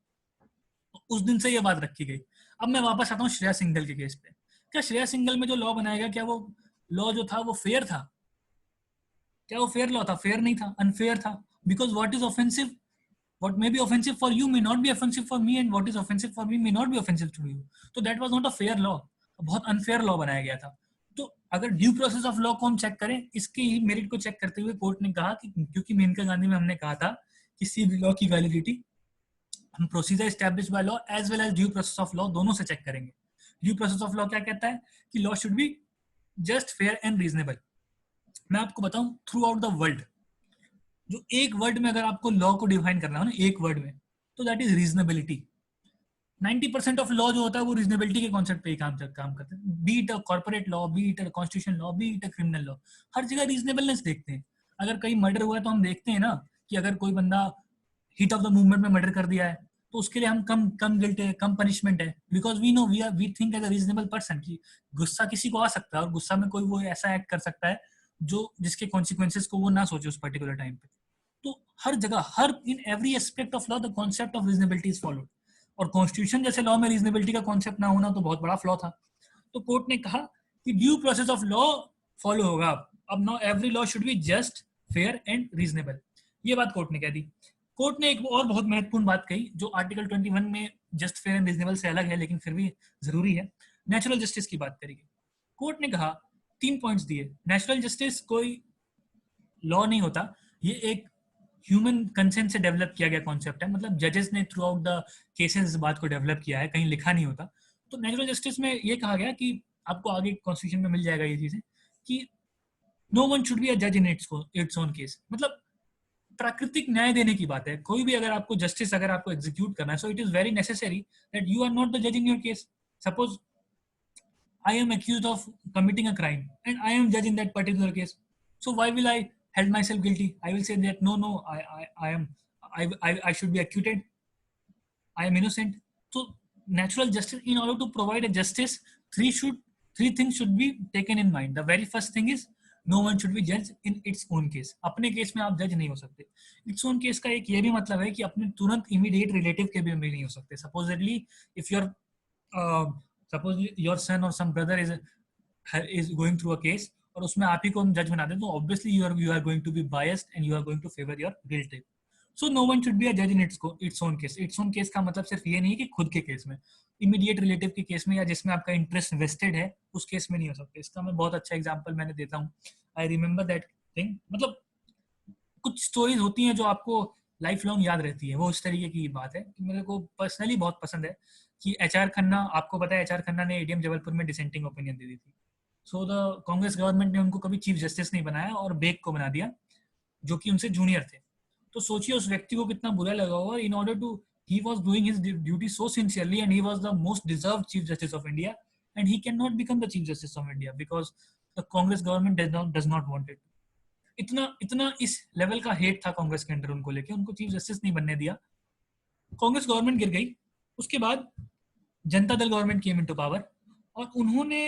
तो उस दिन से ये बात रखी गई. अब मैं वापस आता हूँ श्रेया सिंघल के केस पे. क्या श्रेया सिंघल में जो लॉ बनाया गया, क्या वो लॉ जो था वो फेयर था? क्या वो फेयर लॉ था? फेयर नहीं था, अनफेयर था. Because what is offensive, what may be offensive for you may not be offensive for me, and what is offensive for me may not be offensive to you. So that was not a fair law. बहुत unfair law बनाया गया था. तो अगर due process of law को हम check करें, इसके ही मेरिट को चेक करते हुए कोर्ट ने कहा कि क्योंकि मेनका गांधी में हमने कहा था किसी भी लॉ की वैलिडिटी हम procedure establish by law as well as due process of law दोनों से चेक करेंगे. ड्यू प्रोसेस ऑफ लॉ क्या कहता है कि law should be just, fair and reasonable. मैं आपको बताऊं, थ्रू आउट द वर्ल्ड जो एक वर्ड में अगर आपको लॉ को डिफाइन करना हो ना, एक वर्ड में, तो that is reasonability. 90% of law जो होता है वो रीजनेबिलिटी के कॉन्सेप्ट पे ही काम करते हैं. Be it a corporate law, be it a constitution law, be it a criminal law, हर जगह रीजनेबलनेस देखते हैं. अगर कहीं मर्डर हुआ है तो हम देखते हैं ना कि अगर कोई बंदा हीट ऑफ द मूवमेंट में मर्डर कर दिया है तो उसके लिए हम कम गिल्ट है, कम पनिशमेंट है, because we know we think as a reasonable person कि गुस्सा किसी को आ सकता है और गुस्सा में कोई वो ऐसा एक्ट कर सकता है जो जिसके कॉन्सिक्वेंसेस को वो ना सोचे उस पर्टिकुलर टाइम पे. तो हर जगह, हर in every aspect of law the concept of reasonability is followed. और कॉन्स्टिट्यूशन जैसे लॉ में रीजनेबिलिटी का कॉन्सेप्ट ना होना तो बहुत बड़ा फ्लॉ था. तो कोर्ट ने कहा कि due process of law follow होगा. अब know every law should be just, fair and reasonable. ये बात कोर्ट ने कह दी. कोर्ट ने एक और बहुत महत्वपूर्ण बात कही जो आर्टिकल 21 में जस्ट, फेयर एंड रीजनेबल से अलग है लेकिन फिर भी जरूरी है. नेचुरल जस्टिस की बात करेगी. कोर्ट ने कहा 3 पॉइंट्स दिए. नेचुरल जस्टिस कोई लॉ नहीं होता, ये एक ह्यूमन कंसेंट से डेवलप किया गया कॉन्सेप्ट है. मतलब जजेस ने थ्रू आउट द केसेस इस बात को डेवलप किया है, कहीं लिखा नहीं होता. तो नेचुरल जस्टिस में ये कहा गया कि आपको आगे कॉन्स्टिट्यूशन में मिल जाएगा ये चीजें कि no one should be a जज इन इट्स ओन केस. मतलब प्राकृतिक न्याय देने की बात है. कोई भी अगर आपको जस्टिस अगर आपको एग्जीक्यूट करना है, so it is very necessary that you are not the जज in your case. Suppose I am accused of committing a crime and I am judge in that particular case. So why will I held myself guilty? I will say that no, I should be acquitted. I am innocent. So natural justice, in order to provide a justice, three things should be taken in mind. The very first thing is no one should be judged in its own case. अपने case में आप जज नहीं हो सकते. Its own case का एक ये भी मतलब है कि अपने तुरंत इमीडिएट रिलेटिव के भी नहीं हो सकते. Supposedly if you're suppose your son or some brother is going through a case और उसमें आप ही को हम जज बना दें तो obviously you are going to be biased and you are going to favor your relative. So no one should be a judge in its own case. Its own case का मतलब सिर्फ ये नहीं कि खुद के केस में, इमीडिएट रिलेटिव के केस में या जिसमें आपका इंटरेस्ट वेस्टेड है उस केस में नहीं हो सकते. इसका मैं बहुत अच्छा एग्जांपल मैंने देता हूँ. I remember that thing. मतलब कुछ स्टोरीज होती हैं जो आपको लाइफ लॉन्ग याद रहती है. वो इस तरीके की बात है कि मेरे को पर्सनली बहुत पसंद है. कि एचआर खन्ना, आपको पता है एचआर खन्ना ने एडीएम जबलपुर में डिसेंटिंग ओपिनियन दे दी थी। सो द कांग्रेस गवर्नमेंट ने उनको कभी चीफ जस्टिस नहीं बनाया और बेग को बना दिया, जो कि उनसे जूनियर थे। तो सोचिए उस व्यक्ति को कितना बुरा लगा होगा। In order to, he was doing his duty so sincerely and he was the most deserved chief justice of India, and he cannot become the chief justice of India because the Congress government does not want it. इतना इस level का hate था कांग्रेस के अंदर उनको लेके, उनको chief justice नहीं बनने दिया। कांग्रेस गवर्नमेंट गिर गई। उसके बाद Janata Dal government came into power और उन्होंने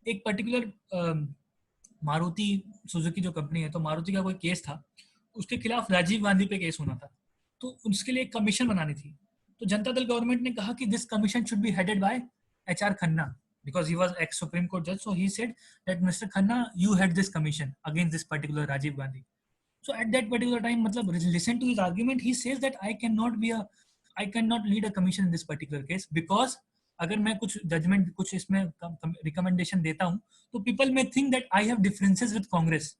एक पर्टिकुलर मारुति सुजुकी जो कंपनी है, तो मारुति का कोई केस था, उसके खिलाफ राजीव गांधी पे केस होना था, तो उसके लिए एक कमीशन बनानी थी। तो जनता दल गवर्नमेंट ने कहा कि this commission should be headed by HR Khanna because he was ex Supreme Court judge. So he said that Mr. Khanna, you head this commission against this particular Rajiv Gandhi. So at that particular time, मतलब listen to his argument, he says that I cannot lead a commission in this particular case because अगर मैं कुछ judgment, कुछ इसमें recommendation देता हूँ, तो people may think that I have differences with Congress.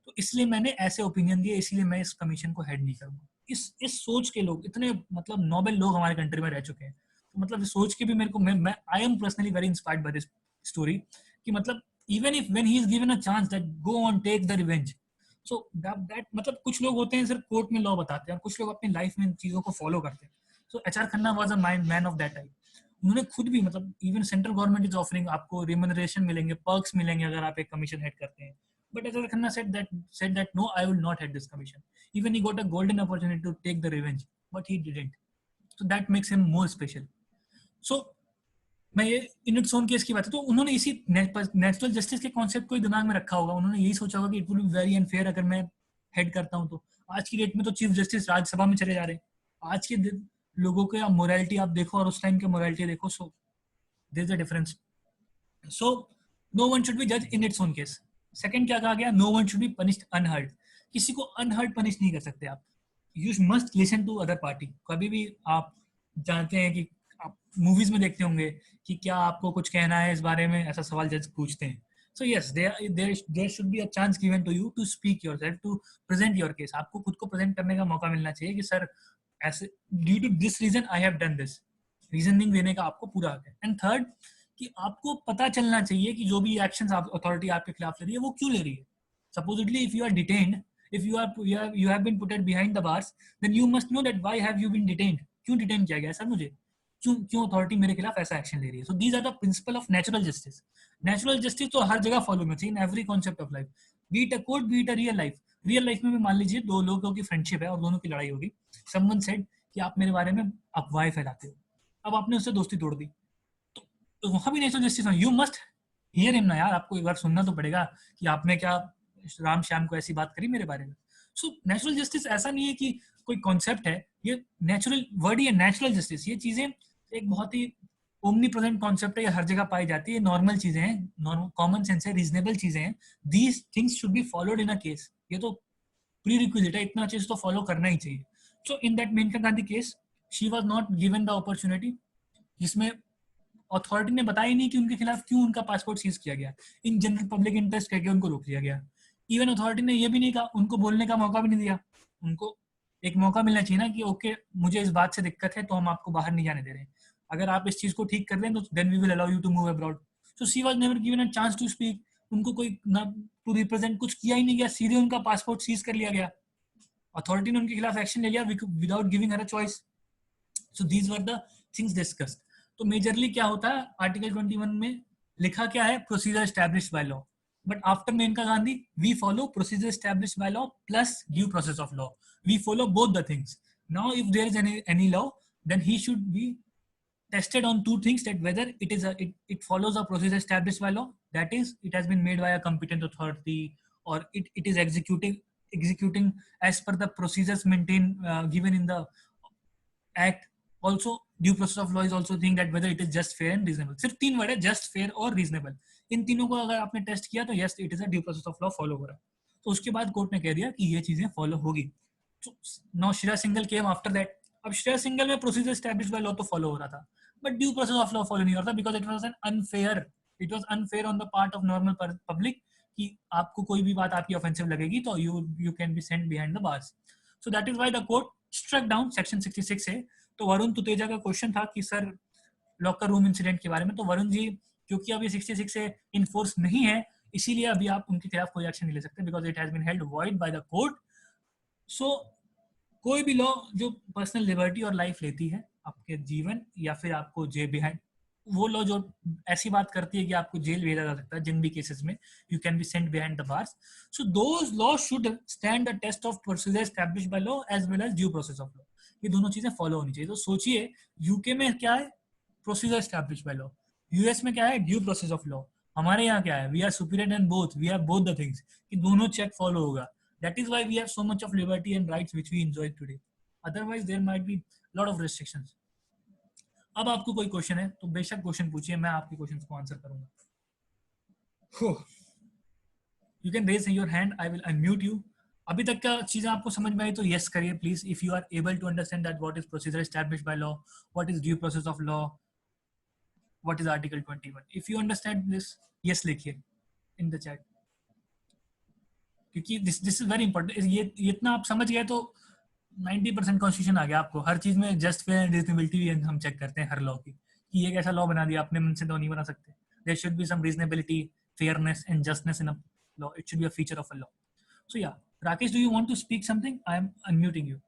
तो इसलिए मैंने ऐसे ओपिनियन दिए, इसलिए मैं इस कमीशन को हेड नहीं करूंगा। इस सोच के लोग, इतने मतलब नोबेल लोग हमारे कंट्री में रह चुके हैं, तो मतलब सोच के भी मेरे को, मैं I am personally very inspired by this story कि मतलब even if when he is given a chance that go on take the revenge, so that मतलब कुछ लोग होते हैं सिर्फ कोर्ट में लॉ बताते हैं और कुछ लोग अपनी लाइफ में इन चीजों को फॉलो करते हैं। So HR Khanna was a man of that type. उन्होंने खुद भी मतलब even central government is offering, आपको रिम्यूनरेशन मिलेंगे, पर्क्स मिलेंगे अगर आप एक कमीशन हेड करते हैं। But Ajay Khanna said that no, I will not head this commission. Even he got a golden opportunity to take the revenge, but he didn't. So that makes him more special. So मैं ये इन its own case की बात है, तो उन्होंने इसी natural justice के concept को ही दिमाग में रखा होगा। उन्होंने यही सोचा होगा कि it will be very unfair अगर मैं हेड करता हूँ। तो आज की डेट में तो चीफ जस्टिस राज्यसभा में चले जा रहे हैं। आज के लोगों के मोरालिटी आप देखो और उस टाइम के मोरालिटी देखो, so there is a difference. So no one should be जज in its own case. Second क्या कहा गया, no one should be punished unheard. किसी को अनहर्ड पनिश नहीं कर सकते आप। You must listen to other party. कभी भी आप जानते हैं कि आप मूवीज में देखते होंगे कि क्या आपको कुछ कहना है इस बारे में, ऐसा सवाल जज पूछते हैं। So yes, there should be a chance given to you to speak yourself, to present your case. आपको खुद को प्रेजेंट करने का मौका मिलना चाहिए कि सर ऐसे due to this reason I have done this. Reasoning देने का आपको पूरा हक है। एंड थर्ड कि आपको पता चलना चाहिए कि जो भी एक्शंस अथॉरिटी आपके खिलाफ ले रही है वो क्यों ले रही है। Supposedly if you are detained, if you have been put behind the bars, then you must know that why have you been detained, क्यों डिटेन किया गया सर मुझे, क्यों अथॉरिटी मेरे खिलाफ ऐसा एक्शन ले रही है। So these are the principle of natural justice. Natural justice तो हर जगह फॉलो होना चाहिए, in every concept of life, be it a court, be it a real life. Real life में भी मान लीजिए दो लोगों की फ्रेंडशिप है और दोनों की लड़ाई होगी। समवन सेड कि आप मेरे बारे में अफवाहें फैलाते हो, अब आपने उससे दोस्ती तोड़ दी, तो वहां भी natural justice, you must hear him ना यार, आपको एक बार सुनना तो पड़ेगा कि आपने क्या राम श्याम को ऐसी बात करी मेरे बारे में। सो नेचुरल जस्टिस ऐसा नहीं है कि कोई कॉन्सेप्ट है, ये नेचुरल वर्ड ही है। नेचुरल जस्टिस ये चीजें एक बहुत ही ओमनी प्रेजेंट कॉन्सेप्ट है, ये हर जगह पाई जाती है, नॉर्मल चीजें हैं, कॉमन सेंस है, रीजनेबल चीजें हैं। These things should be followed in a case, ये तो प्री रिक्विजिट है, इतना चीज तो फॉलो करना ही चाहिए। So in that Maneka Gandhi case, she was not given the opportunity, जिसमें अथॉरिटी ने बताया ही नहीं कि उनके खिलाफ क्यों उनका पासपोर्ट सीज किया गया, इन जनरल पब्लिक इंटरेस्ट कहकर उनको रोक लिया गया। इवन अथॉरिटी ने ये भी नहीं कहा, उनको बोलने का मौका भी नहीं दिया। उनको एक मौका मिलना चाहिए ना कि ओके मुझे इस बात से दिक्कत है तो हम आपको बाहर नहीं जाने दे रहे हैं, अगर आप इस चीज को ठीक कर लें तो then we will allow you to move abroad. So she was never given a chance to speak, उनको कोई ना टू रिप्रेजेंट, कुछ किया ही नहीं गया, सीधे उनका पासपोर्ट सीज कर लिया गया। अथॉरिटी ने उनके खिलाफ एक्शन ले लिया without giving her a choice. So these were the things discussed. तो मेजरली क्या होता है, आर्टिकल 21 में लिखा क्या है, procedure established by law. But after Menka Gandhi, we follow procedure established by law plus due process of law. We follow both the things. Now, if there is any law, then he should be tested on two things: that whether it follows a procedure established by law, that is, it has been made by a competent authority, or it is executing as per the procedures maintained given in the act. Also, due process of law is also think that whether it is just, fair and reasonable. सिर्फ तीन word है, just, fair और reasonable। इन तीनों को अगर आपने test किया तो yes it is a due process of law follow हो रहा है। तो उसके बाद कोर्ट ने कह दिया कि ये चीजें फॉलो होगी। Now Shreya Singhal came after that. अब श्रेया सिंघल में प्रोसीजर एस्टैब्लिश्ड बाय लॉ तो फॉलो हो रहा था, but due process of law follow नहीं हो रहा था, because it was unfair on the part of normal public कि आपको कोई भी बात आपकी ऑफेंसिव लगेगी तो you can be sent behind the bars. So that is why the court struck down section 66 है। तो वरुण तुतेजा का क्वेश्चन था कि सर लॉकर रूम इंसिडेंट के बारे में, तो वरुण जी क्योंकि अभी 66 से इनफोर्स नहीं है, इसीलिए अभी आप उनके खिलाफ कोई एक्शन नहीं ले सकते, because it has been held void by the court. So कोई भी लॉ जो पर्सनल लिबर्टी और लाइफ लेती है, आपके जीवन या फिर आपको जेल बिहाइंड, वो लॉ जो ऐसी बात करती है कि आपको जेल भेजा जा सकता है जिन भी केसेस में you can be sent behind the bars, so those law should stand the test of procedure established by law as well as due process of law. ये दोनों चीजें फॉलो होनी चाहिए. तो सोचिए यूके में क्या है, procedure established by law. US में क्या है, ड्यू प्रोसेस ऑफ लॉ. हमारे यहाँ क्या है, we are superior in both, we have both the things, कि दोनों चेक फॉलो होगा. That is why we have so much of liberty and rights which we enjoy today. Otherwise, there might be lot of restrictions. अब आपको कोई question है तो बेशक question पूछिए, मैं आपके क्वेश्चंस को आंसर करूंगा. You can raise your hand, I will unmute you. अभी तक का चीजें आपको समझ में आई तो yes करिए please. If you are able to understand that what is procedure established by law, what is due process of law, what is Article 21. If you understand this, yes लिखिए in the chat. क्योंकि this is very important. ये इतना आप समझ गए तो 90% constitution आ गया आपको. हर चीज में जस्ट फेयर एंड रीजनेबिलिटी भी हम चेक करते हैं हर लॉ की, कि ये कैसा लॉ बना दिया अपने मन से तो नहीं बना सकते. There should be some reasonability, fairness and justness in a law. It should be a feature of a law. So yeah Rakesh, do you want to speak something? I am unmuting you.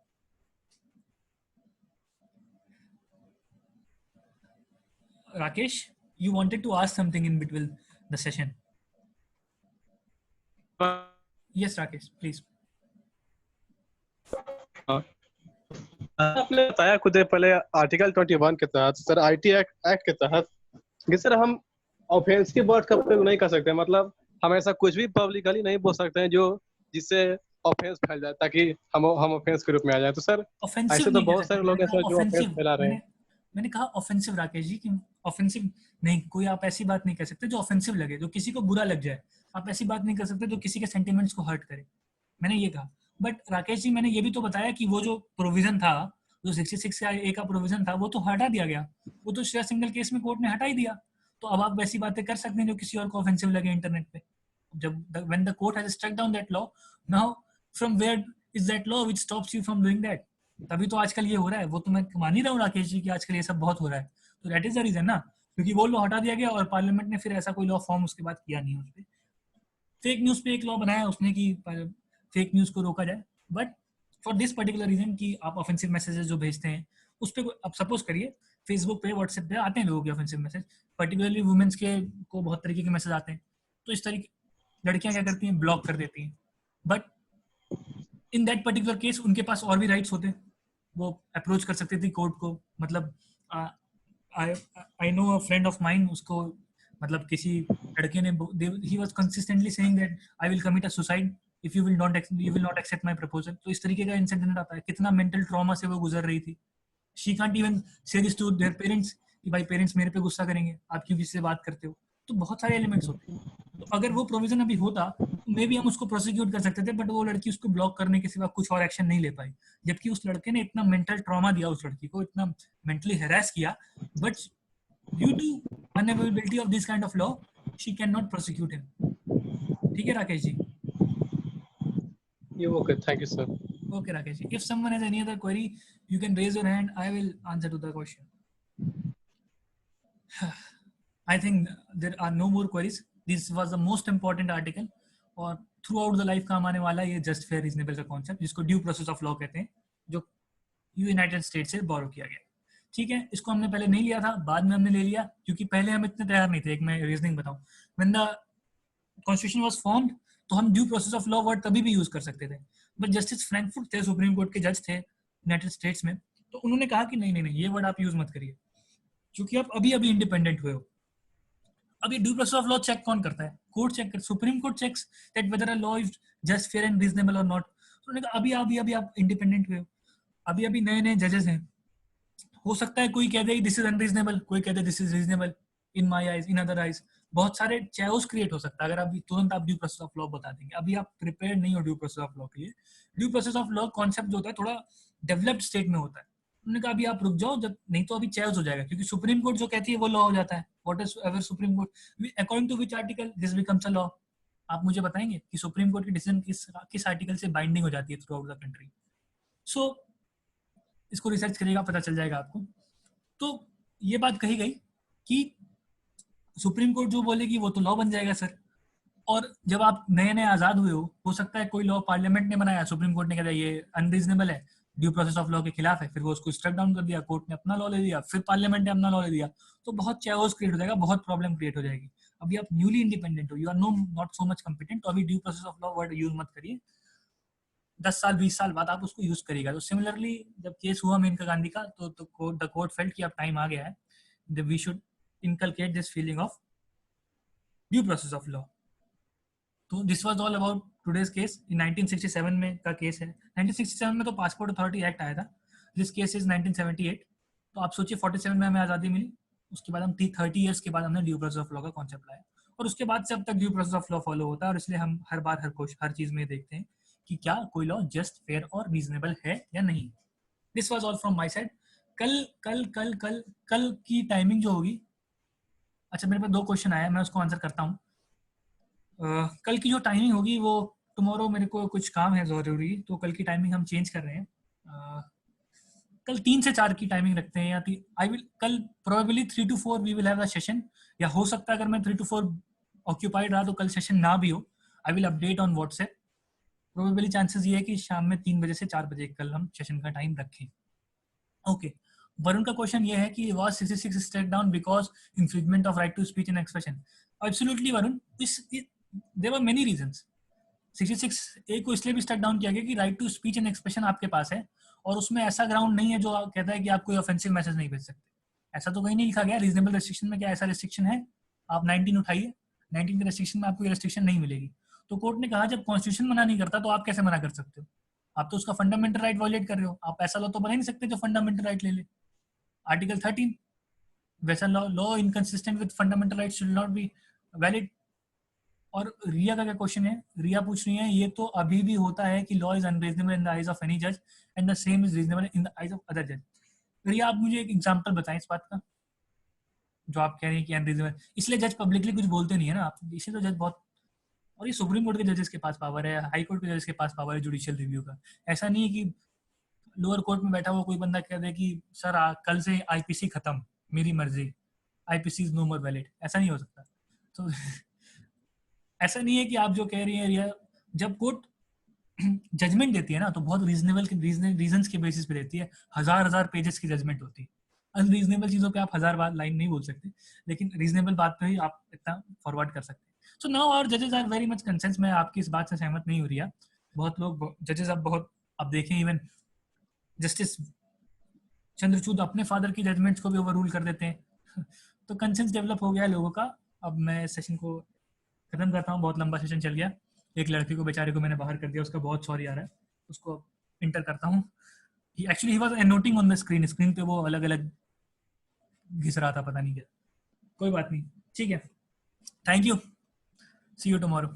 Rakesh, you wanted to ask something in between the session. Yes, Rakesh, please. आपने बताया खुद पहले article 21 के तहत sir, IT act के तहत कि sir हम ऑफेंस की वर्ड का प्रयोग नहीं कर सकते. मतलब हम ऐसा कुछ भी पब्लिकली नहीं बोल सकते हैं जो जिससे ऑफेंस फैल जाए, ताकि हम ऑफेंस के रूप में आ जाए. तो सर ऐसे तो बहुत सारे लोग हैं जो ऑफेंस फैला रहे हैं. मैंने कहा ऑफेंसिव राकेश जी, कि ऑफेंसिव नहीं, कोई आप ऐसी बात नहीं कर सकते जो ऑफेंसिव लगे, जो किसी को बुरा लग जाए. आप ऐसी बात नहीं कर सकते जो किसी के सेंटिमेंट्स को हर्ट करे. मैंने ये कहा. बट राकेश जी, मैंने ये भी तो बताया कि वो जो प्रोविजन था, जो 66 ए का प्रोविजन था, वो तो हटा दिया गया. वो तो श्रेया सिंगल केस में कोर्ट ने हटा ही दिया. तो अब आप वैसी बातें कर सकते हैं जो किसी और को ऑफेंसिव लगे इंटरनेट पे. जब when the court has struck down that law, now from where is that law which stops you from doing that? तभी तो आजकल ये हो रहा है. वो तो मैं मान ही रहा हूँ राकेश जी कि आजकल ये सब बहुत हो रहा है. तो दैट इज द रीजन ना, क्योंकि वो लॉ हटा दिया गया और पार्लियामेंट ने फिर ऐसा कोई लॉ फॉर्म उसके बाद किया नहीं. उस पर फेक न्यूज पे एक लॉ बनाया उसने कि फेक न्यूज को रोका जाए. But for this particular reason कि आप ऑफेंसिव मैसेजेस जो भेजते हैं उस पर, अब सपोज करिए फेसबुक पे, व्हाट्सएप पे आते हैं लोगों के ऑफेंसिव मैसेज, पर्टिकुलरली वुमेन्स के को बहुत तरीके के मैसेज आते हैं. तो इस तरीके लड़कियां क्या करती हैं, ब्लॉक कर देती हैं. But in that particular case उनके पास और भी राइट्स होते हैं. वो अप्रोच कर सकती थी कोर्ट को. मतलब I know a friend of mine, उसको मतलब किसी लड़के ने, he was consistently saying that I will commit a suicide if you will not accept my proposal. तो इस तरीके का इंसिडेंट आता है. कितना मेंटल ट्रॉमा से वो गुजर रही थी. शी कांट इवन से दिस टू देयर पेरेंट्स कि भाई पेरेंट्स मेरे पे गुस्सा करेंगे, आप क्यों किसी से बात करते हो. तो बहुत सारे एलिमेंट्स होते हैं. तो अगर वो प्रोविजन अभी होता तो मे भी हम उसको प्रोसिक्यूट कर सकते थे. बट वो लड़की उसको ब्लॉक करने के सिवा कुछ और एक्शन नहीं ले पाई, जबकि उस लड़के ने इतना मेंटल ट्रॉमा दिया उस लड़की को, इतना मेंटली हैरेस किया. But due to unavailability of this kind of law she can not prosecute him. ठीक है Rakesh ji? Okay, thank you sir. Okay Rakesh ji, if someone has any other query you can raise your hand, I will answer to the question. I think there are no more queries. This was the most important article और through out the life काम आने वाला ये just fair reasonable का concept, जिसको due process of law कहते हैं, जो यूनाइटेड स्टेट से बोरो किया गया. ठीक है, इसको हमने पहले नहीं लिया था, बाद में हमने ले लिया क्योंकि पहले हम इतने तैयार नहीं थे. एक मैं रीजनिंग बताऊं, when the constitution was formed तो हम due process of law word तभी भी यूज कर सकते थे. बट जस्टिस फ्रैंकफर्ट थे, सुप्रीम कोर्ट के जज थे यूनाइटेड स्टेट्स में, तो उन्होंने कहा कि नहीं नहीं नहीं, ये वर्ड आप यूज मत करिए क्योंकि आप अभी अभी इंडिपेंडेंट हुए हो. अभी due process of law check कौन करता है? कोर्ट चेक करता है. Supreme court checks that whether a law is just fair and reasonable और नॉट. उन्होंने कहा अभी अभी अभी आप इंडिपेंडेंट हुए हो, अभी अभी नए नए जजेस हैं. हो सकता है कोई कह दे दिस इज अनरीजनेबल, कोई कह दे this is reasonable in my eyes, in other eyes. बहुत सारे चायोस क्रिएट हो सकता है अगर अभी तुरंत आप ड्यू प्रोसेस ऑफ लॉ बता देंगे. अभी आप प्रिपेयर नहीं हो ड्यू प्रोसेस ऑफ लॉ के लिए. Due process of law concept जो होता है थोड़ा डेवलप्ड स्टेट में होता है. उन्होंने कहा अभी आप रुक जाओ, जब नहीं तो अभी चायोस हो जाएगा, क्योंकि सुप्रीम कोर्ट जो कहती है वो लॉ हो जाता है. What is ever supreme court, according to which article this becomes a law? आप मुझे बताएंगे कि सुप्रीम कोर्ट की डिसीजन किस आर्टिकल से बाइंडिंग हो जाती है थ्रू आउट द कंट्री. सो इसको रिसर्च करिएगा, पता चल जाएगा आपको. तो ये बात कही गई कि सुप्रीम कोर्ट जो बोलेगी वो तो लॉ बन जाएगा सर। और जब आप नए नए आजाद हुए हो सकता है कोई लॉ पार्लियामेंट ने बनाया, सुप्रीम कोर्ट ने कहा ये अनरीजनेबल है, ड्यू प्रोसेस ऑफ लॉ के खिलाफ है, फिर वो उसको स्ट्रक डाउन कर दिया, कोर्ट ने अपना लॉ ले दिया, फिर पार्लियामेंट ने अपना लॉ ले दिया, तो बहुत चेओस क्रिएट हो जाएगा, बहुत प्रॉब्लम क्रिएट हो जाएगी। अभी आप न्यूली इंडिपेंडेंट हो, you are not so much competent, तो अभी due process of law word use मत करिए, 10 साल 20 साल बाद आप उसको यूज करिएगा। तो सिमिलरली जब केस हुआ मेनका गांधी का तो द कोर्ट फेल्ट कि अब टाइम आ गया है, we should inculcate this feeling of due process of law. तो this was all about today's case. 1967 में का केस है। 1967 में तो पासपोर्ट अथॉरिटी एक्ट आया था, दिस केस इज 1978। तो आप सोचिए 47 में हमें आज़ादी मिली, उसके बाद हम 30 ईयर्स के बाद हमने ड्यू प्रोसेस ऑफ लॉ का कॉन्सेप्ट लाया, और उसके बाद से अब तक due process of law follow होता है, और इसलिए हम हर बार हर चीज़ में देखते हैं कि क्या कोई लॉ जस्ट, फेयर और रीजनेबल है या नहीं। This was all from my side. कल कल कल कल कल की टाइमिंग जो होगी, अच्छा मेरे पास 2 क्वेश्चन आया, मैं उसको आंसर करता हूँ। कल की जो टाइमिंग होगी वो टुमारो मेरे को कुछ काम है ज़रूरी, तो कल की टाइमिंग हम चेंज कर रहे हैं। कल 3 से 4 की टाइमिंग रखते हैं, या आई विल कल probably 3 to 4 we will have the session, या हो सकता है अगर मैं 3 to 4 ऑक्यूपाइड रहा तो कल सेशन ना भी हो। I will update on WhatsApp. Probably chances ये है कि शाम में 3 बजे से 4 बजे कल हम सेशन का टाइम रखें। ओके, वरुण का क्वेश्चन ये है कि was 66 struck down because infringement of right to speech and expression. Absolutely Varun, there were many reasons. 66 A को इसलिए भी स्टेक डाउन किया गया कि right to speech and expression आपके पास है, और उसमें ऐसा ग्राउंड नहीं है जो कहता है कि आप कोई ऑफेंसिव मैसेज नहीं भेज सकते। ऐसा तो कहीं नहीं लिखा गया। रीजनेबल रेस्ट्रिक्शन में क्या ऐसा रेस्ट्रिक्शन है? आप 19 उठाइए, 19 के रेस्ट्रिक्शन में आपको रेस्ट्रिक्शन नहीं मिलेगी। तो कोर्ट ने कहा जब कॉन्स्टिट्यूशन मना नहीं करता तो आप कैसे मना कर सकते हो? आप तो उसका फंडामेंटल राइट वायलेट कर रहे हो। आप ऐसा लॉ तो बना ही नहीं सकते जो फंडामेंटल राइट ले ले। आर्टिकल 13, वैसा law inconsistent with fundamental right should not be valid. और रिया का क्या क्वेश्चन है? रिया पूछ रही है ये तो अभी भी होता है कि law is unreasonable in the eyes of any जज and the same is reasonable in the eyes of other जज। रिया आप मुझे एक एग्जांपल बताएं इस बात का, जो आप कह रहे हैं कि अनरीजनेबल, इसलिए जज पब्लिकली कुछ बोलते नहीं है ना आप, इसलिए तो जज बहुत, और ये सुप्रीम कोर्ट के जजेस के पास पावर है, हाई कोर्ट के जजेस के पास पावर है जुडिशियल रिव्यू का। ऐसा नहीं है कि लोअर कोर्ट में बैठा हुआ कोई बंदा कह दे कि सर कल से आईपीसी खत्म, मेरी मर्जी, IPC is no more valid. ऐसा नहीं हो सकता। तो ऐसा नहीं है कि आप जो कह रही हैं रिया, जब कोर्ट जजमेंट देती है ना तो बहुत रीजनेबल के रीजंस के बेसिस पे देती है। हजार पेजेस की जजमेंट होती है। अनरीजनेबल चीजों पे आप 1000 बार लाइन नहीं बोल सकते, लेकिन रीजनेबल बात पे ही आप इतना फॉरवर्ड कर सकते हैं। सो नाउ आवर जजेस आर वेरी मच कंसेंस। मैं आपकी इस बात से सहमत नहीं हो रही है। बहुत लोग जजेस अब बहुत, अब देखें इवन जस्टिस चंद्रचूड़ अपने फादर की जजमेंट्स को भी ओवररूल कर देते हैं। तो कंसेंस डेवलप हो गया है लोगों का। अब मैं सेशन को खत्म करता हूँ, बहुत लंबा सेशन चल गया। एक लड़की को बेचारे को मैंने बाहर कर दिया, उसका बहुत सॉरी आ रहा है, उसको इंटर करता हूँ। Actually he was noting on the screen पे वो अलग अलग घिस रहा था, पता नहीं क्या। कोई बात नहीं, ठीक है, thank you, see you tomorrow.